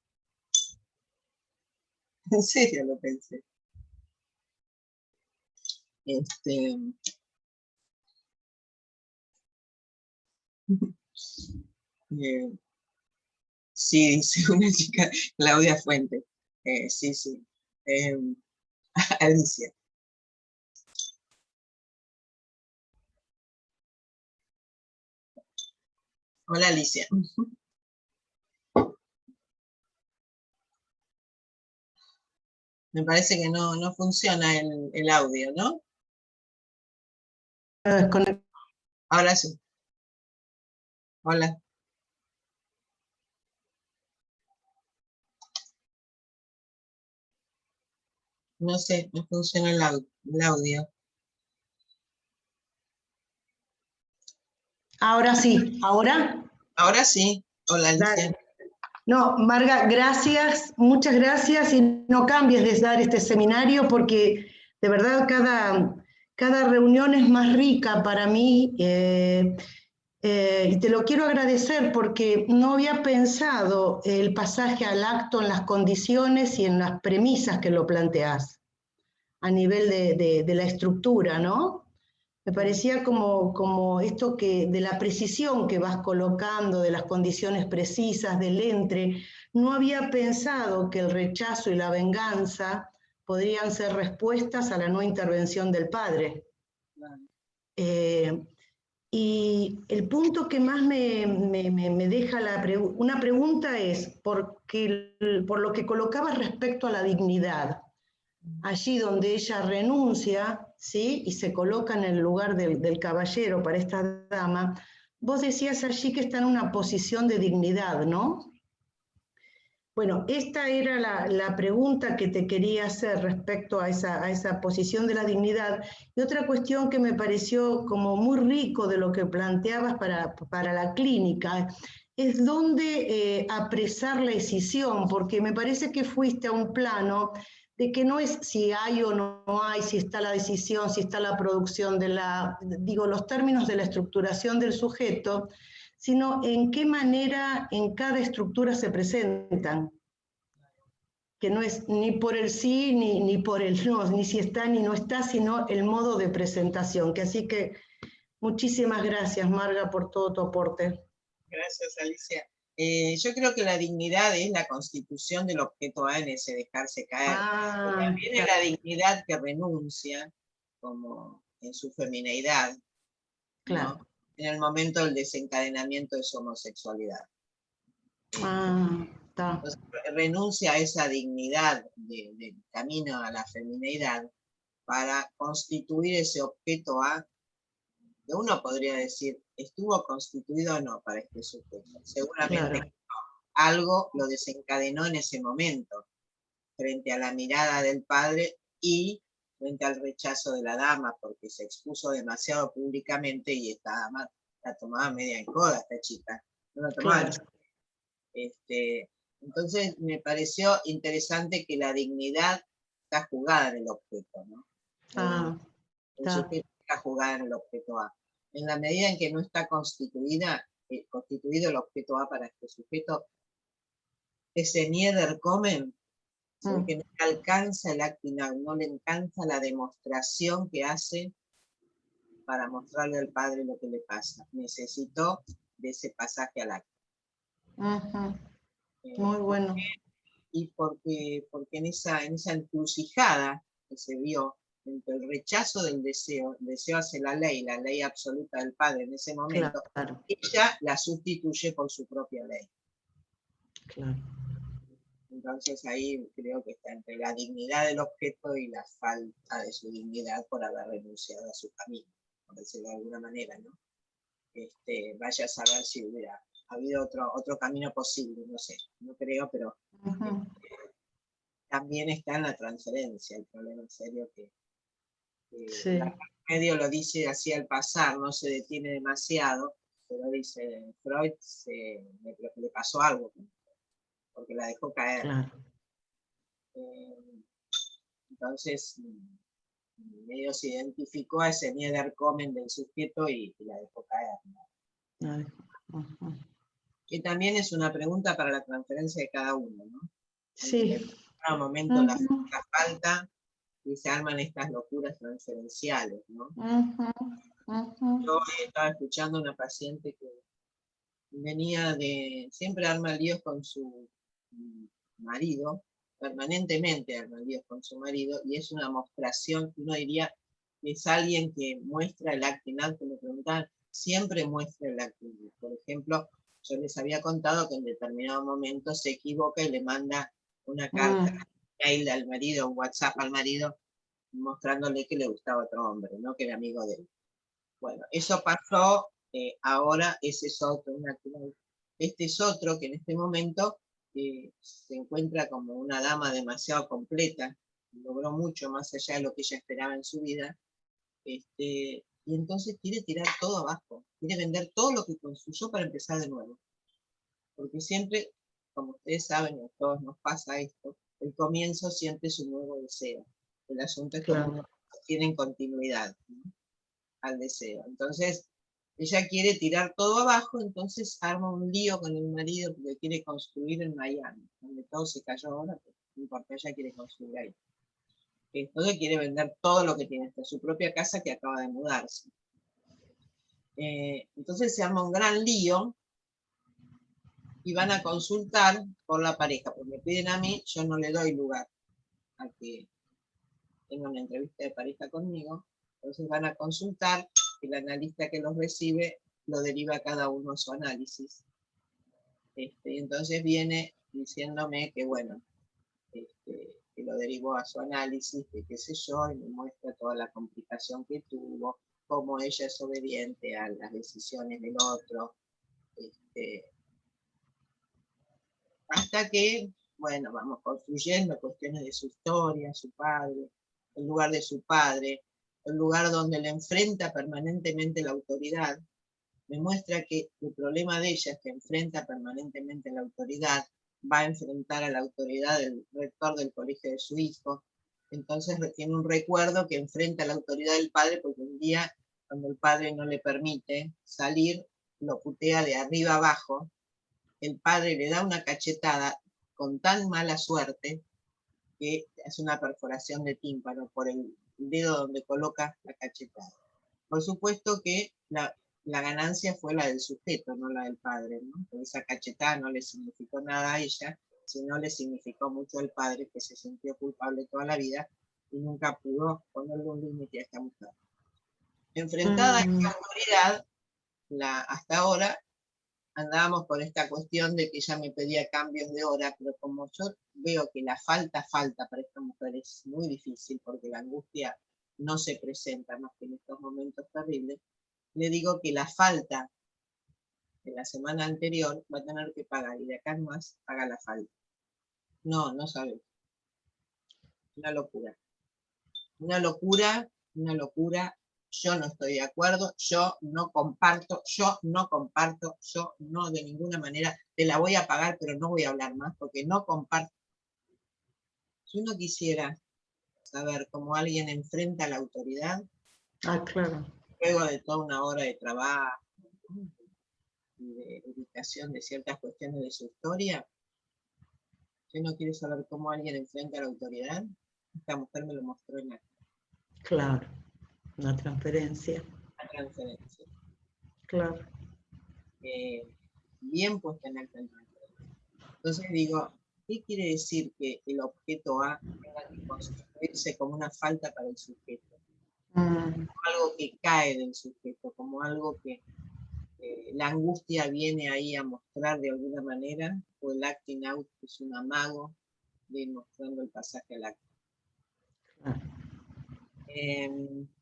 En serio lo pensé. Sí, dice una chica, Claudia Fuente. Sí, sí. Alicia. Hola, Alicia. Me parece que no funciona el audio, ¿no? Ahora sí. Hola. No sé, no funciona el audio. Ahora sí, ¿ahora? Ahora sí. Hola, Alicia. Dale. No, Marga, gracias, muchas gracias, y no cambies de dar este seminario porque de verdad cada reunión es más rica para mí, y te lo quiero agradecer porque no había pensado el pasaje al acto en las condiciones y en las premisas que lo planteás a nivel de la estructura, ¿no? Me parecía como esto de la precisión que vas colocando, de las condiciones precisas, del entre. No había pensado que el rechazo y la venganza podrían ser respuestas a la no intervención del padre. Y el punto que más me deja una pregunta es, por lo que colocabas respecto a la dignidad, allí donde ella renuncia, ¿sí? Y se coloca en el lugar del caballero para esta dama, vos decías allí que está en una posición de dignidad, ¿no? Bueno, esta era la pregunta que te quería hacer respecto a esa posición de la dignidad. Y otra cuestión que me pareció como muy rico de lo que planteabas para la clínica es dónde apresar la escisión, porque me parece que fuiste a un plano de que no es si hay o no hay, si está la decisión, si está la producción los términos de la estructuración del sujeto, sino en qué manera en cada estructura se presentan. Que no es ni por el sí, ni por el no, ni si está ni no está, sino el modo de presentación. Que así que muchísimas gracias, Marga, por todo tu aporte. Gracias, Alicia. Yo creo que la dignidad es la constitución del objeto A en ese dejarse caer. También es la dignidad que renuncia, como en su femineidad, claro, ¿no? En el momento del desencadenamiento de su homosexualidad. Entonces, renuncia a esa dignidad del camino a la femineidad para constituir ese objeto A, que uno podría decir, ¿estuvo constituido o no para este sujeto? Seguramente claro. algo lo desencadenó en ese momento, frente a la mirada del padre y frente al rechazo de la dama, porque se expuso demasiado públicamente y esta dama la tomaba media en joda, esta chica. No la tomaba. Claro. Entonces me pareció interesante que la dignidad está jugada en el objeto, ¿no? El sujeto está jugada en el objeto A. En la medida en que no está constituido el objeto A para este sujeto, ese Niederkommen, se ve que no le alcanza el actinal, no le alcanza la demostración que hace para mostrarle al padre lo que le pasa. Necesitó de ese pasaje al acto. Muy bueno. Y porque en esa encrucijada que se vio entre el rechazo del deseo, el deseo hace la ley absoluta del padre en ese momento, claro. Ella la sustituye por su propia ley. Claro. Entonces ahí creo que está entre la dignidad del objeto y la falta de su dignidad por haber renunciado a su camino, por decirlo de alguna manera, ¿no? Vaya a saber si hubiera habido otro camino posible, no sé, no creo, pero también está en la transferencia, el problema serio que sí. medio lo dice así al pasar, no se detiene demasiado, pero dice, Freud le pasó algo, porque la dejó caer. Claro. Entonces, medio se identificó a ese Niederkommen del sujeto y la dejó caer, ¿no? Que también es una pregunta para la transferencia de cada uno, ¿no? Sí. En cada momento la falta y se arman estas locuras transferenciales, ¿no? Yo estaba escuchando a una paciente que siempre arma líos con su marido, permanentemente arma líos con su marido, y es una mostración que uno diría que es alguien que muestra el actinal, que me preguntaban, siempre muestra el actinal. Por ejemplo, yo les había contado que en determinado momento se equivoca y le manda una carta, mail al marido, un WhatsApp al marido, mostrándole que le gustaba otro hombre, ¿no? Que era amigo de él. Bueno, eso pasó, ahora ese es otro, este es otro que en este momento se encuentra como una dama demasiado completa, logró mucho más allá de lo que ella esperaba en su vida, y entonces quiere tirar todo abajo, quiere vender todo lo que construyó para empezar de nuevo. Porque siempre, como ustedes saben, a todos nos pasa esto, el comienzo siempre es un nuevo deseo. El asunto es como uno tiene continuidad, ¿no? Al deseo. Entonces, ella quiere tirar todo abajo, entonces arma un lío con el marido porque quiere construir en Miami, donde todo se cayó ahora, pero no importa, ella quiere construir ahí. Entonces quiere vender todo lo que tiene, hasta su propia casa que acaba de mudarse. Entonces se arma un gran lío y van a consultar por la pareja, porque me piden a mí, yo no le doy lugar a que tenga una entrevista de pareja conmigo, entonces van a consultar, el analista que los recibe lo deriva a cada uno a su análisis. Entonces viene diciéndome que bueno, que lo derivó a su análisis, que qué sé yo, y me muestra toda la complicación que tuvo, cómo ella es obediente a las decisiones del otro, hasta que, bueno, vamos construyendo cuestiones de su historia, su padre, el lugar de su padre, el lugar donde le enfrenta permanentemente la autoridad. Me muestra que el problema de ella es que enfrenta permanentemente la autoridad, va a enfrentar a la autoridad del rector del colegio de su hijo, entonces tiene un recuerdo que enfrenta a la autoridad del padre porque un día, cuando el padre no le permite salir, lo putea de arriba abajo, el padre le da una cachetada con tan mala suerte que hace una perforación de tímpano por el dedo donde coloca la cachetada. Por supuesto que la ganancia fue la del sujeto, no la del padre, ¿no? Porque esa cachetada no le significó nada a ella, sino le significó mucho al padre, que se sintió culpable toda la vida y nunca pudo ponerle un límite a esta mujer. Enfrentada a esta autoridad, hasta ahora andábamos con esta cuestión de que ella me pedía cambios de hora, pero como yo veo que la falta para esta mujer es muy difícil, porque la angustia no se presenta más que en estos momentos terribles, le digo que la falta de la semana anterior va a tener que pagar, y de acá en más paga la falta. No, no sabes. Una locura. Una locura, una locura. Yo no estoy de acuerdo, yo no comparto, yo no de ninguna manera, te la voy a pagar, pero no voy a hablar más, porque no comparto. Si uno quisiera saber cómo alguien enfrenta a la autoridad, claro. luego de toda una hora de trabajo y de dedicación de ciertas cuestiones de su historia, si uno quiere saber cómo alguien enfrenta a la autoridad, esta mujer me lo mostró en la Claro, una transferencia. transferencia. Claro. Bien puesta en acta en transferencia. Entonces digo, ¿qué quiere decir que el objeto A tenga que constituirse como una falta para el sujeto? Como algo que cae del sujeto, como algo que la angustia viene ahí a mostrar de alguna manera, o el acting out es un amago de ir mostrando el pasaje al acto.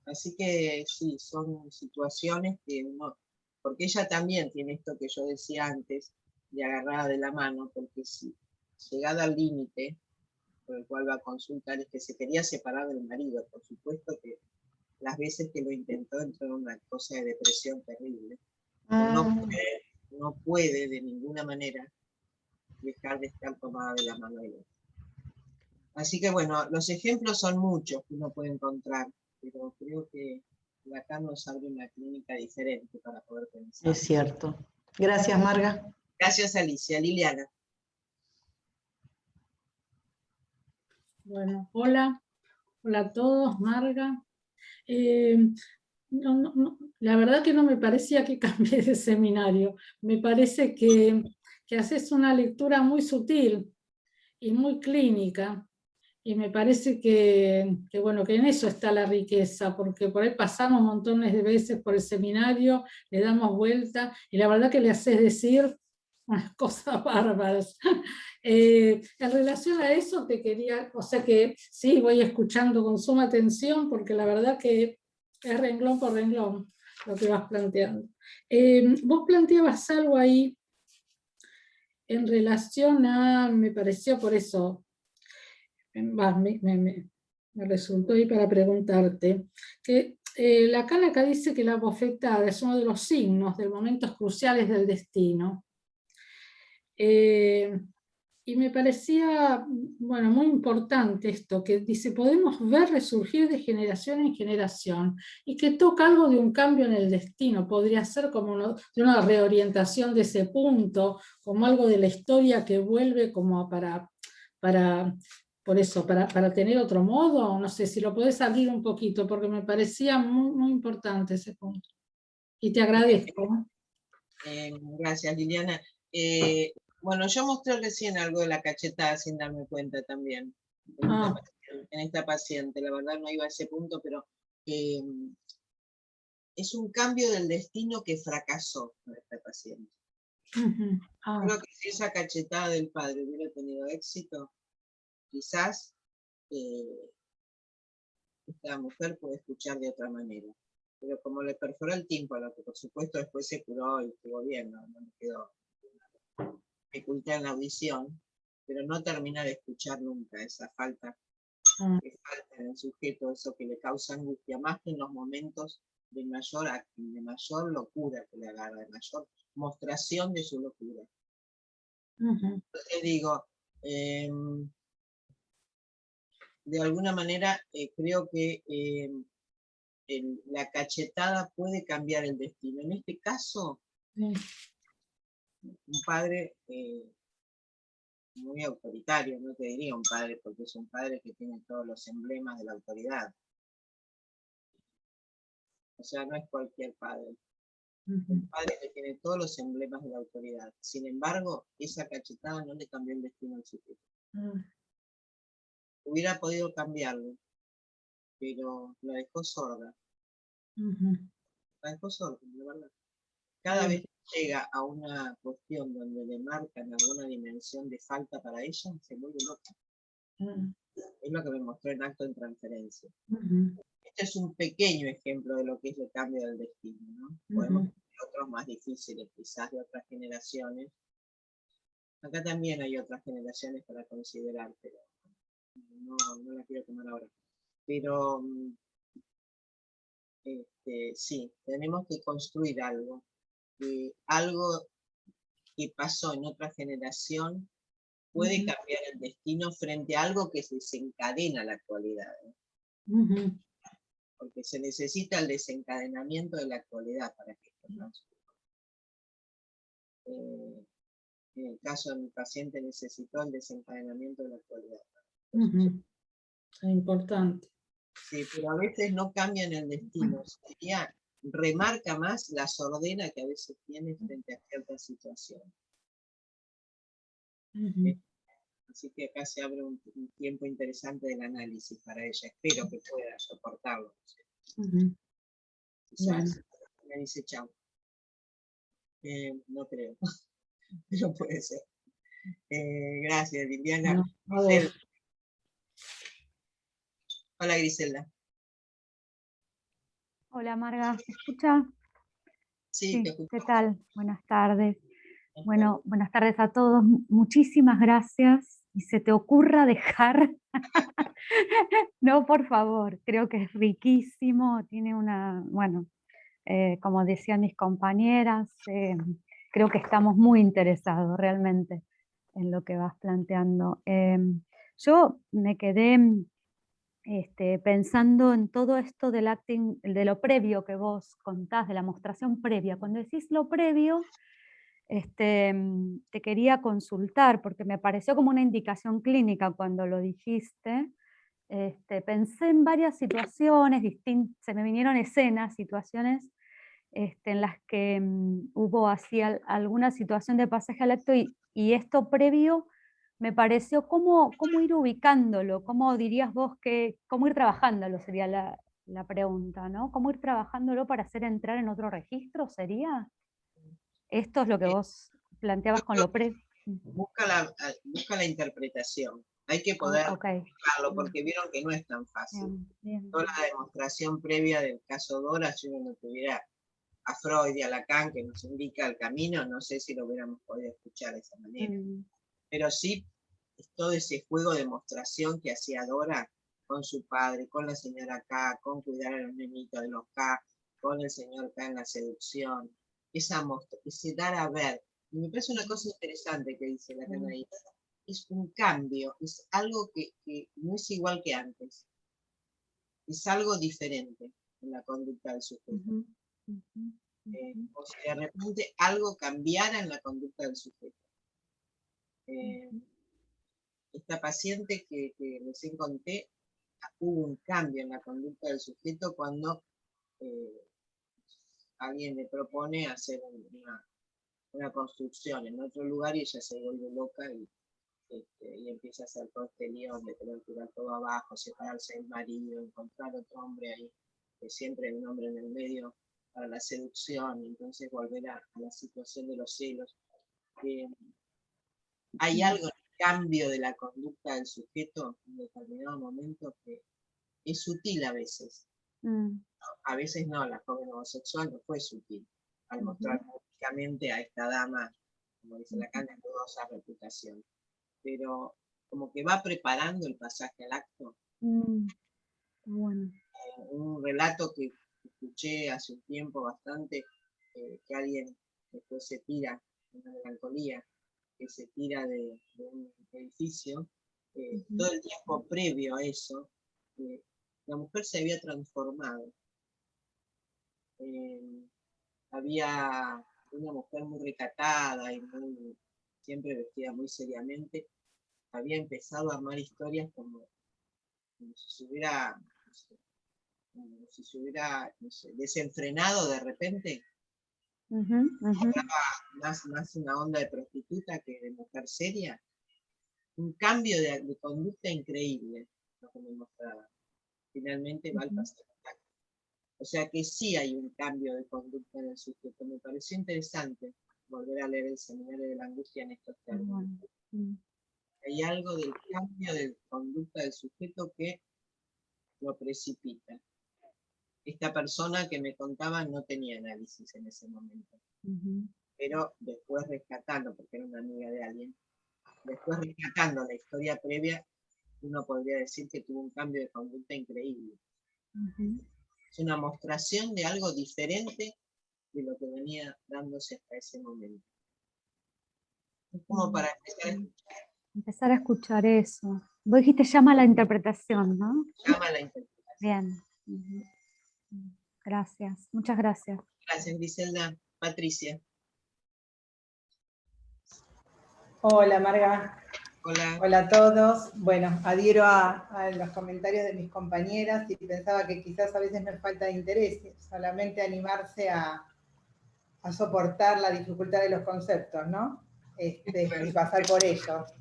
Así que sí, son situaciones que uno, porque ella también tiene esto que yo decía antes, de agarrada de la mano, porque si llegada al límite por el cual va a consultar es que se quería separar del marido, por supuesto que las veces que lo intentó entró en una cosa de depresión terrible. No puede de ninguna manera dejar de estar tomada de la mano del otro. Así que bueno, los ejemplos son muchos que uno puede encontrar, pero creo que acá nos abre una clínica diferente para poder pensar. Es cierto. Gracias, Marga. Gracias, Alicia. Liliana. Bueno, hola a todos, Marga. La verdad que no me parecía que cambié de seminario. Me parece que haces una lectura muy sutil y muy clínica. Y me parece bueno, que en eso está la riqueza, porque por ahí pasamos montones de veces por el seminario, le damos vuelta, y la verdad que le haces decir unas cosas bárbaras. En relación a eso te quería, o sea que sí, voy escuchando con suma atención, porque la verdad que es renglón por renglón lo que vas planteando. Vos planteabas algo ahí en relación a, me pareció por eso, me resultó ahí para preguntarte, que Lacan acá dice que la bofetada es uno de los signos de momentos cruciales del destino. Y me parecía, bueno, muy importante esto, que dice, podemos ver resurgir de generación en generación, y que toca algo de un cambio en el destino, podría ser como de una reorientación de ese punto, como algo de la historia que vuelve como por eso, para tener otro modo. No sé si lo podés abrir un poquito, porque me parecía muy, muy importante ese punto. Y te agradezco. Gracias, Liliana. Bueno, yo mostré recién algo de la cachetada sin darme cuenta también, en esta paciente. La verdad no iba a ese punto, pero es un cambio del destino que fracasó para esta paciente. Creo que si esa cachetada del padre hubiera tenido éxito, quizás esta mujer puede escuchar de otra manera. Pero como le perforó el tímpano, que por supuesto después se curó y estuvo bien, no me quedó dificultad en la audición, pero no termina de escuchar nunca esa falta que falta en el sujeto, eso que le causa angustia, más que en los momentos de mayor acting, de mayor locura que le agarra, de mayor mostración de su locura. Entonces digo, de alguna manera creo que la cachetada puede cambiar el destino. En este caso, Sí. Un padre muy autoritario, no te diría un padre, porque es un padre que tiene todos los emblemas de la autoridad. O sea, no es cualquier padre. Un padre que tiene todos los emblemas de la autoridad. Sin embargo, esa cachetada no le cambió el destino al sujeto. Hubiera podido cambiarlo, pero la dejó sorda. La dejó sorda, de verdad. Cada vez que llega a una cuestión donde le marcan alguna dimensión de falta para ella, se vuelve loca. Es lo que me mostró en acto en transferencia. Este es un pequeño ejemplo de lo que es el cambio del destino, ¿no? Podemos tener otros más difíciles, quizás de otras generaciones. Acá también hay otras generaciones para considerar, pero no la quiero tomar ahora. Pero sí, tenemos que construir algo. Algo que pasó en otra generación puede cambiar el destino frente a algo que se desencadena en la actualidad. Porque se necesita el desencadenamiento de la actualidad para que esto transcurra. En el caso de mi paciente necesitó el desencadenamiento de la actualidad. Es importante. Sí, pero a veces no cambian el destino. Remarca más la sordera que a veces tiene frente a ciertas situaciones. Así que acá se abre un tiempo interesante del análisis para ella. Espero que pueda soportarlo. Quizás me dice chao. No creo, pero puede ser. Gracias, Liliana. Griselda. Hola, Griselda. Hola, Marga, ¿se escucha? Sí, te escucho. ¿Qué tal? Buenas tardes. Bueno, buenas tardes a todos. Muchísimas gracias. Y se te ocurra dejar... No, por favor, creo que es riquísimo. Tiene una, bueno, como decían mis compañeras, creo que estamos muy interesados realmente en lo que vas planteando. Yo me quedé pensando en todo esto del acting, de lo previo que vos contás, de la mostración previa. Cuando decís lo previo, te quería consultar, porque me pareció como una indicación clínica cuando lo dijiste. Pensé en varias situaciones, se me vinieron escenas, situaciones en las que hubo así alguna situación de pasaje al acto y esto previo me pareció cómo ir ubicándolo, cómo dirías vos que, cómo ir trabajándolo sería la pregunta, ¿no? ¿Cómo ir trabajándolo para hacer entrar en otro registro sería? Esto es lo que vos planteabas con lo previo. Busca la interpretación. Hay que poder buscarlo, porque vieron que no es tan fácil. Bien. Toda la demostración previa del caso Dora, si uno no tuviera a Freud y a Lacan que nos indica el camino, no sé si lo hubiéramos podido escuchar de esa manera. Pero sí, es todo ese juego de demostración que hacía Dora con su padre, con la señora K, con cuidar a los nenitos de los K, con el señor K en la seducción, ese dar a ver. Y me parece una cosa interesante que dice la ahí. Es un cambio, es algo que no es igual que antes. Es algo diferente en la conducta del sujeto. O sea, de repente algo cambiara en la conducta del sujeto. Esta paciente que recién conté, hubo un cambio en la conducta del sujeto cuando alguien le propone hacer una construcción en otro lugar y ella se vuelve loca y empieza a hacer todo este lío de querer tirar todo abajo, separarse del marido, encontrar otro hombre ahí, que siempre hay un hombre en el medio para la seducción, y entonces volver a la situación de los celos. Hay algo en el cambio de la conducta del sujeto en determinado momento que es sutil a veces. A veces no, la joven homosexual no fue sutil al mostrar públicamente a esta dama, como dice Lacan, de dudosa reputación. Pero como que va preparando el pasaje al acto. Bueno. Un relato que escuché hace un tiempo bastante, que alguien después se tira, una melancolía, que se tira de un edificio, todo el tiempo previo a eso, la mujer se había transformado. Había una mujer muy recatada y siempre vestida muy seriamente, había empezado a armar historias como si se hubiera, no sé, desenfrenado de repente. Más una onda de prostituta que de mujer seria. Un cambio de conducta increíble, lo que me mostraba. Finalmente va al pasar. O sea que sí hay un cambio de conducta en el sujeto. Me pareció interesante volver a leer el Seminario de la Angustia en estos términos. Hay algo del cambio de conducta del sujeto que lo precipita. Esta persona que me contaba no tenía análisis en ese momento. Pero después rescatando, porque era una amiga de alguien, después rescatando la historia previa, uno podría decir que tuvo un cambio de conducta increíble. Es una mostración de algo diferente de lo que venía dándose hasta ese momento. Es como para empezar a escuchar. Empezar a escuchar eso. Vos dijiste llama la interpretación, ¿no? Llama la interpretación. Bien. Gracias, muchas gracias. Gracias, Griselda. Patricia. Hola, Marga. Hola. Hola a todos. Bueno, adhiero a los comentarios de mis compañeras y pensaba que quizás a veces me falta de interés, solamente animarse a soportar la dificultad de los conceptos, ¿no? Y pasar por ellos.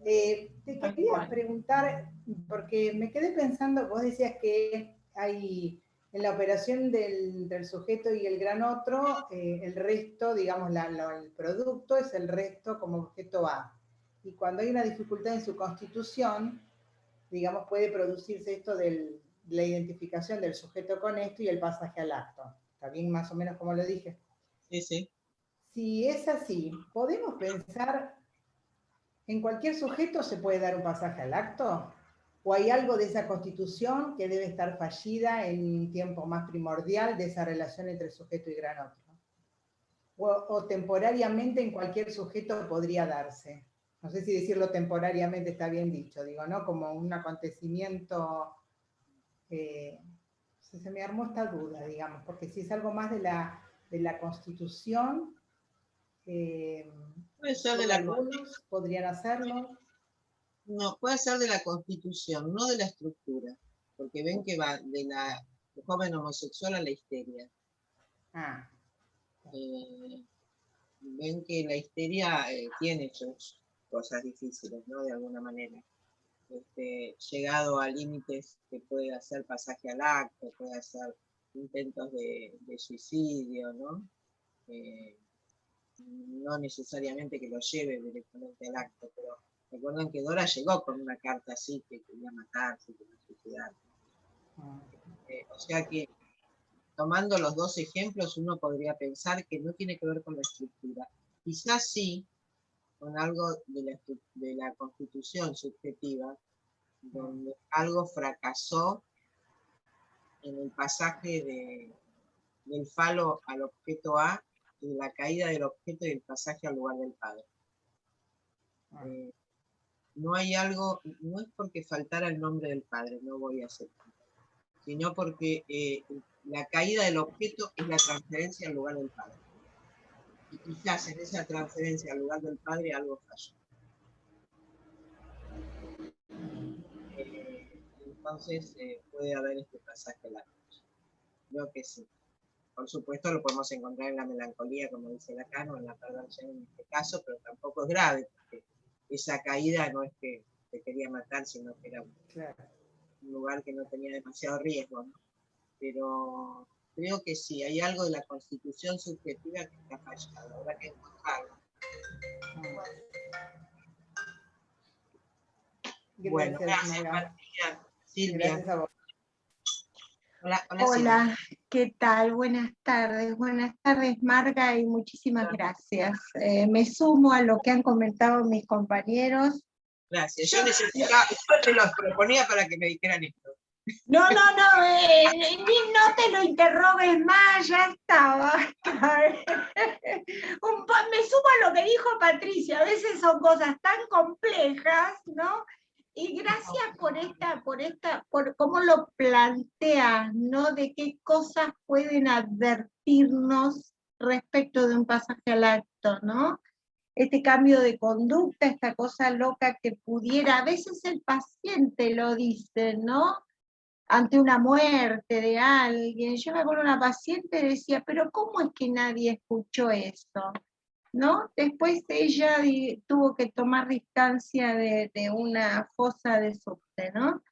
Te quería preguntar, porque me quedé pensando, vos decías que hay en la operación del sujeto y el gran otro, el resto, digamos, el producto es el resto como objeto A. Y cuando hay una dificultad en su constitución, digamos, puede producirse esto de la identificación del sujeto con esto y el pasaje al acto. ¿Está bien más o menos como lo dije? Sí, sí. Si es así, ¿podemos pensar en cualquier sujeto se puede dar un pasaje al acto? ¿O hay algo de esa constitución que debe estar fallida en un tiempo más primordial de esa relación entre sujeto y gran otro? O temporariamente en cualquier sujeto podría darse. No sé si decirlo temporariamente está bien dicho, digo, ¿no? Como un acontecimiento, se me armó esta duda, digamos, porque si es algo más de la constitución, puede ser de la algunos podrían hacerlo. No, puede ser de la constitución, no de la estructura, porque ven que va de la joven homosexual a la histeria. Ven que la histeria tiene sus cosas difíciles, ¿no? De alguna manera. Llegado a límites que puede hacer pasaje al acto, puede hacer intentos de suicidio, ¿no? No necesariamente que lo lleve directamente al acto, pero recuerden que Dora llegó con una carta así, que quería matarse, quería suicidarse. O sea que, tomando los dos ejemplos, uno podría pensar que no tiene que ver con la estructura. Quizás sí, con algo de la constitución subjetiva, donde algo fracasó en el pasaje del falo al objeto A, y la caída del objeto y el pasaje al lugar del padre. No hay algo, no es porque faltara el nombre del padre, no voy a aceptar, sino porque la caída del objeto es la transferencia al lugar del padre. Y quizás en esa transferencia al lugar del padre algo falló. Entonces puede haber este pasaje al acto. Creo que sí. Por supuesto lo podemos encontrar en la melancolía, como dice Lacan, o en la perversión en este caso, pero tampoco es grave, porque esa caída no es que se quería matar, sino que era un lugar que no tenía demasiado riesgo, ¿no? Pero creo que sí, hay algo de la constitución subjetiva que está fallado, habrá que encontrarlo. Bueno, gracias, Martina. Silvia. Gracias a vos. Hola, ¿qué tal? Buenas tardes, Marga, y muchísimas gracias. Me sumo a lo que han comentado mis compañeros. Gracias, yo te los proponía para que me dijeran esto. No, no te lo interrogues más, ya está. Me sumo a lo que dijo Patricia, a veces son cosas tan complejas, ¿no? Y gracias por cómo lo planteas, ¿no? De qué cosas pueden advertirnos respecto de un pasaje al acto, ¿no? Este cambio de conducta, esta cosa loca que pudiera, a veces el paciente lo dice, ¿no? Ante una muerte de alguien. Yo me acuerdo una paciente decía, pero ¿cómo es que nadie escuchó eso? ¿No? Después ella tuvo que tomar distancia de una fosa de subte, ¿no?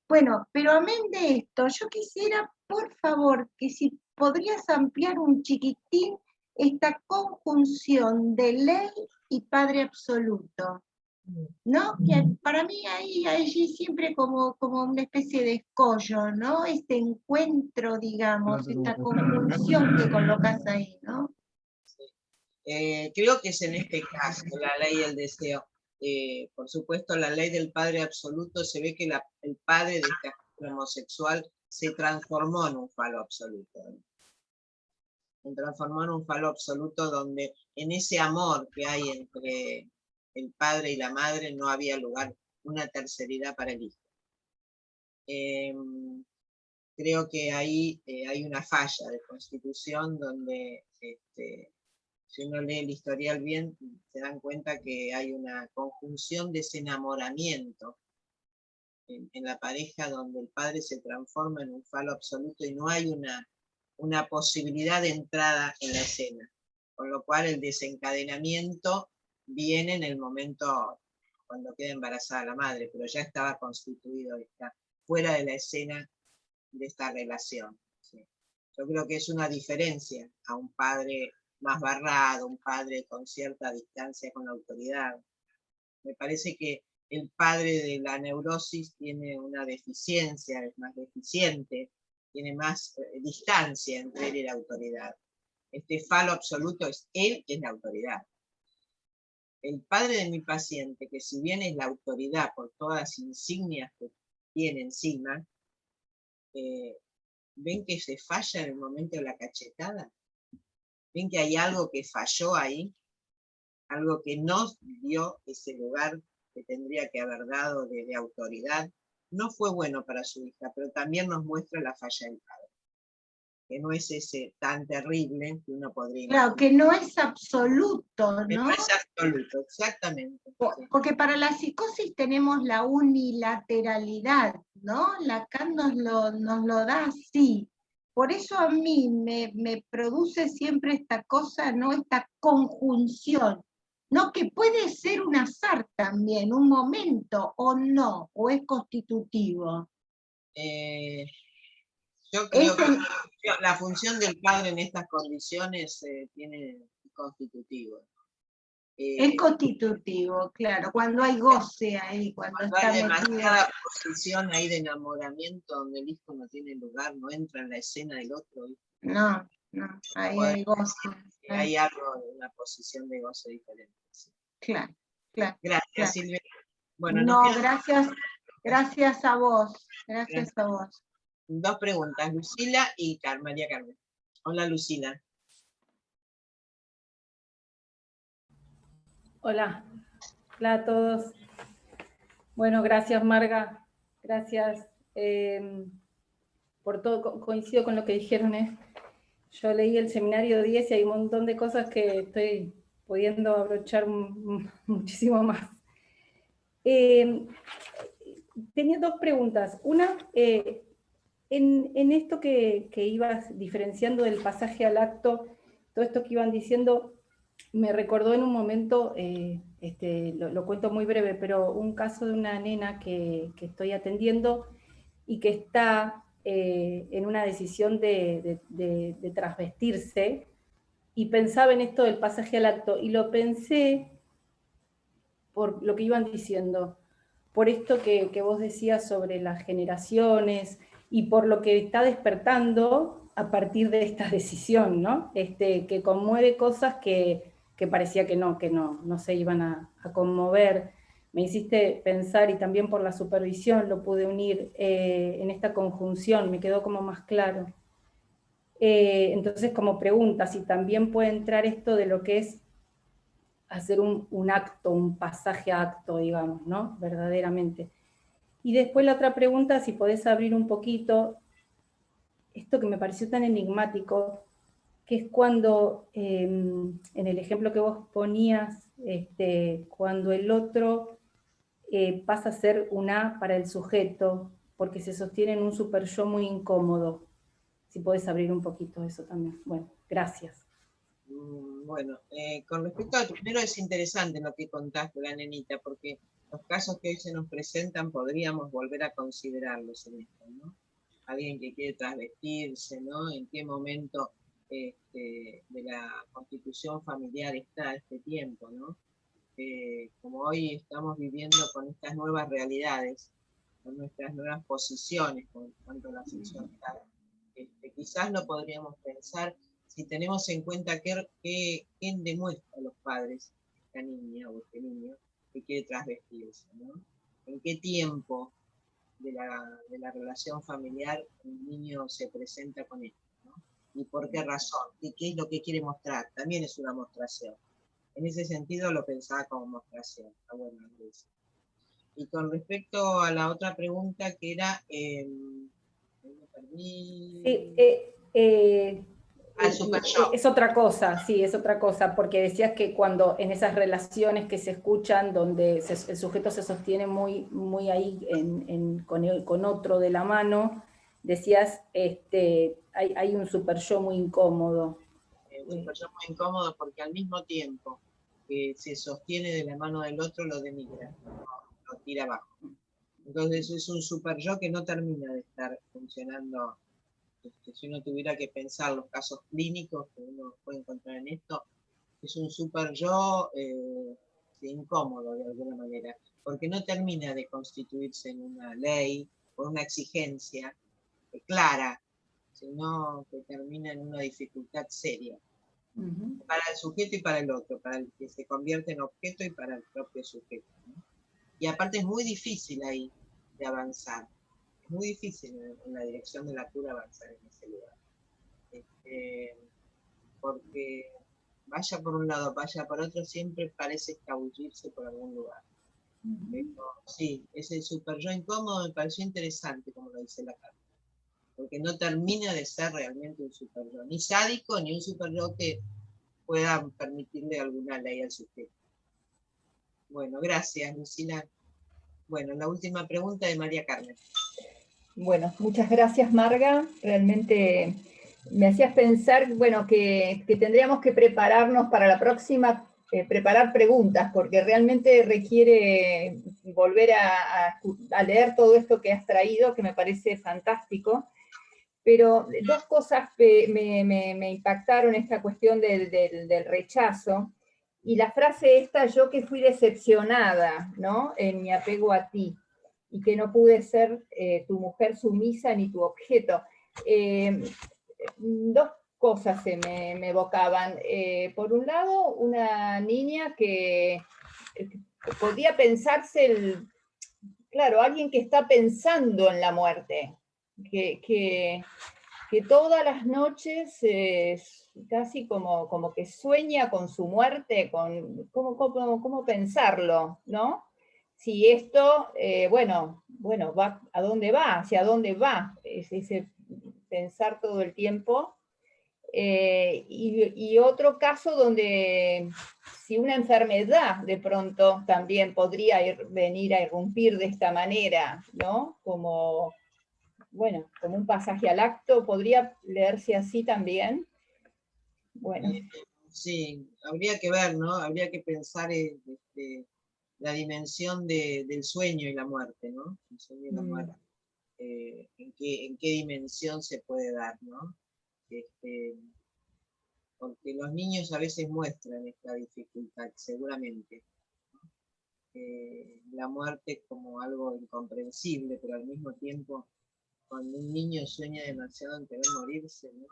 Bueno, pero amén de esto, yo quisiera, por favor, que si podrías ampliar un chiquitín esta conjunción de ley y Padre Absoluto, ¿no? Que para mí allí siempre como una especie de escollo, ¿no? Este encuentro, digamos, esta conjunción que colocas ahí, ¿no? Creo que es en este caso, la ley y el deseo. Por supuesto, la ley del Padre Absoluto, se ve que el padre de este homosexual se transformó en un falo absoluto. Se transformó en un falo absoluto donde en ese amor que hay entre el padre y la madre no había lugar, una terceridad para el hijo. Creo que ahí hay una falla de constitución donde si uno lee el historial bien, se dan cuenta que hay una conjunción de ese enamoramiento en la pareja donde el padre se transforma en un falo absoluto y no hay una posibilidad de entrada en la escena. Con lo cual el desencadenamiento viene en el momento cuando queda embarazada la madre, pero ya estaba constituido, está fuera de la escena de esta relación. ¿Sí? Yo creo que es una diferencia a un padre más barrado, un padre con cierta distancia con la autoridad. Me parece que el padre de la neurosis tiene una deficiencia, es más deficiente, tiene más distancia entre él y la autoridad. Este falo absoluto es él que es la autoridad. El padre de mi paciente, que si bien es la autoridad por todas las insignias que tiene encima, ven que se falla en el momento de la cachetada. ¿Ven que hay algo que falló ahí? Algo que no dio ese lugar que tendría que haber dado de autoridad. No fue bueno para su hija, pero también nos muestra la falla del padre. Que no es ese tan terrible que uno podría imaginar. Claro, que no es absoluto, ¿no? Que no es absoluto, exactamente. Sí. Porque para la psicosis tenemos la unilateralidad, ¿no? Lacan nos lo da así. Por eso a mí me produce siempre esta cosa, ¿no? Esta conjunción, ¿no? Que puede ser un azar también, un momento, o no, o es constitutivo. Yo creo que la función del padre en estas condiciones tiene constitutivo. Es constitutivo, claro, cuando hay goce ahí, cuando está hay metido. demasiada posición ahí de enamoramiento donde el hijo no tiene lugar, no entra en la escena del otro. No, ahí hay goce. Hay algo de una posición de goce diferente. Sí. Claro. Gracias, claro. Silvia. Bueno, no, gracias a vos, gracias a vos. Dos preguntas, Lucila y María Carmen. Hola, Lucila. Hola a todos. Bueno, gracias Marga, gracias por todo, coincido con lo que dijeron. Yo leí el seminario 10 y hay un montón de cosas que estoy pudiendo abrochar muchísimo más. Tenía dos preguntas. Una, en esto que ibas diferenciando del pasaje al acto, todo esto que iban diciendo, me recordó en un momento, lo cuento muy breve, pero un caso de una nena que estoy atendiendo y que está en una decisión de transvestirse, y pensaba en esto del pasaje al acto, y lo pensé por lo que iban diciendo, por esto que vos decías sobre las generaciones, y por lo que está despertando a partir de esta decisión, ¿no? Que conmueve cosas que parecía que no se iban a conmover. Me hiciste pensar, y también por la supervisión lo pude unir en esta conjunción, me quedó como más claro. Entonces, como pregunta, si también puede entrar esto de lo que es hacer un acto, un pasaje a acto, digamos, ¿no? Verdaderamente. Y después la otra pregunta, si podés abrir un poquito esto que me pareció tan enigmático, que es cuando, en el ejemplo que vos ponías, cuando el otro pasa a ser un A para el sujeto, porque se sostiene en un super yo muy incómodo. Si podés abrir un poquito eso también. Bueno, gracias. Bueno, con respecto al primero es interesante lo que contaste, la nenita, porque los casos que hoy se nos presentan podríamos volver a considerarlos en esto, ¿no? Alguien que quiere transvestirse, ¿no? ¿En qué momento de la constitución familiar está este tiempo, ¿no? Como hoy estamos viviendo con estas nuevas realidades, con nuestras nuevas posiciones con cuanto a la sexualidad, quizás lo podríamos pensar si tenemos en cuenta qué demuestra a los padres esta niña o este niño que quiere transvestirse, ¿no? En qué tiempo de la relación familiar un niño se presenta con esto, ¿no? Y por qué razón, y qué es lo que quiere mostrar, también es una mostración. En ese sentido lo pensaba como mostración. Está bueno, Luis. Y con respecto a la otra pregunta que era, al super yo. Es otra cosa, sí, es otra cosa, porque decías que cuando en esas relaciones que se escuchan, donde el sujeto se sostiene muy ahí con otro de la mano, decías, hay un super yo muy incómodo. Un super yo muy incómodo porque al mismo tiempo que se sostiene de la mano del otro, lo denigra, lo tira abajo. Entonces es un super yo que no termina de estar funcionando. Si uno tuviera que pensar los casos clínicos que uno puede encontrar en esto, es un super yo incómodo de alguna manera, porque no termina de constituirse en una ley o una exigencia clara, sino que termina en una dificultad seria. Para el sujeto y para el otro, para el que se convierte en objeto y para el propio sujeto, ¿no? Y aparte es muy difícil ahí de avanzar, es muy difícil en la dirección de la cura avanzar en ese lugar. Porque vaya por un lado, vaya por otro, siempre parece escabullirse por algún lugar. Pero, sí, ese super yo incómodo me pareció interesante, como lo dice la carta, porque no termina de ser realmente un super yo, ni sádico, ni un super yo que pueda permitirle alguna ley al sujeto. Bueno, gracias, Lucila. Bueno, la última pregunta de María Carmen. Bueno, muchas gracias, Marga. Realmente me hacías pensar, bueno, que tendríamos que prepararnos para la próxima, preparar preguntas, porque realmente requiere volver a leer todo esto que has traído, que me parece fantástico. Pero dos cosas me impactaron, esta cuestión del rechazo, y la frase esta, yo que fui decepcionada, ¿no?, en mi apego a ti, y que no pude ser tu mujer sumisa ni tu objeto. Dos cosas se me evocaban. Por un lado, una niña que podía pensarse, claro, alguien que está pensando en la muerte, que todas las noches casi como que sueña con su muerte, con cómo pensarlo, ¿no? Si esto, bueno, va, ¿a dónde va? ¿Hacia dónde va? Es ese pensar todo el tiempo. Y otro caso donde si una enfermedad de pronto también podría venir a irrumpir de esta manera, ¿no? Como, bueno, como un pasaje al acto, ¿podría leerse así también? Bueno. Sí, habría que ver, ¿no? Habría que pensar la dimensión del sueño y la muerte, ¿no? El sueño y la muerte. ¿En qué dimensión se puede dar, ¿no? Porque los niños a veces muestran esta dificultad, seguramente. La muerte como algo incomprensible, pero al mismo tiempo, cuando un niño sueña demasiado en querer morirse, ¿no?,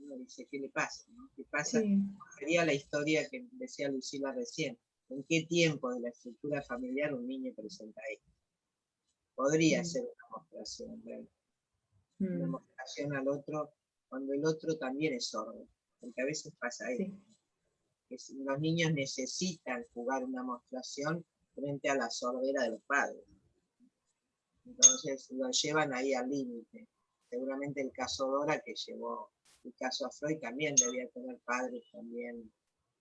uno dice, ¿qué le pasa? ¿No? ¿Qué pasa? Sí. Sería la historia que decía Lucila recién. ¿En qué tiempo de la estructura familiar un niño presenta esto? Podría ser una mostración, realmente. Una mostración al otro, cuando el otro también es sordo, porque a veces pasa eso. Que los niños necesitan jugar una mostración frente a la sordera de los padres. Entonces lo llevan ahí al límite. Seguramente el caso Dora que llevó el caso a Freud también debía tener padres también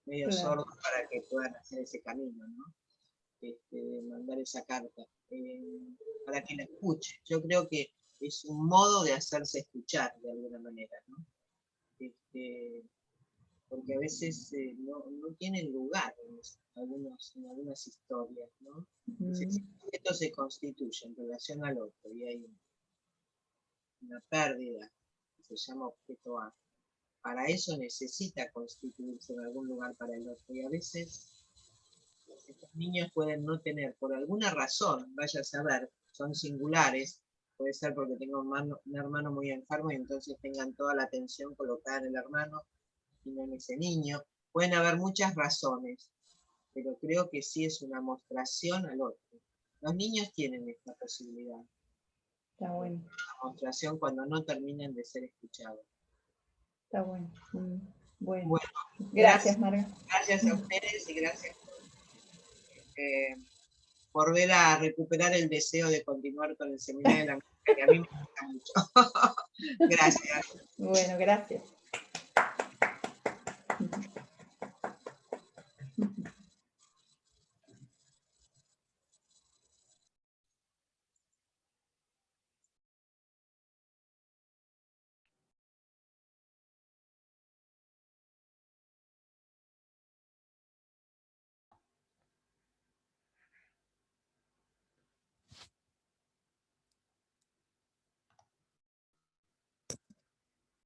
medio Claro. sordos para que puedan hacer ese camino, ¿no? Mandar esa carta, para que la escuche. Yo creo que es un modo de hacerse escuchar de alguna manera, ¿no? Porque a veces no tienen lugar en algunas historias, ¿no? Si el sujeto se constituye en relación al otro y hay una pérdida que se llama objeto A, para eso necesita constituirse en algún lugar para el otro, y a veces estos niños pueden no tener, por alguna razón, vaya a saber, son singulares, puede ser porque tengo un hermano muy enfermo y entonces tengan toda la atención colocada en el hermano y no en ese niño. Pueden haber muchas razones, pero creo que sí es una mostración al otro. Los niños tienen esta posibilidad. Está bueno. Una mostración cuando no terminan de ser escuchados. Está bueno. Bueno. Bueno, Gracias, Marga. Gracias a ustedes y gracias por ver a recuperar el deseo de continuar con el seminario de la música, que a mí me gusta mucho. Gracias. Bueno, gracias.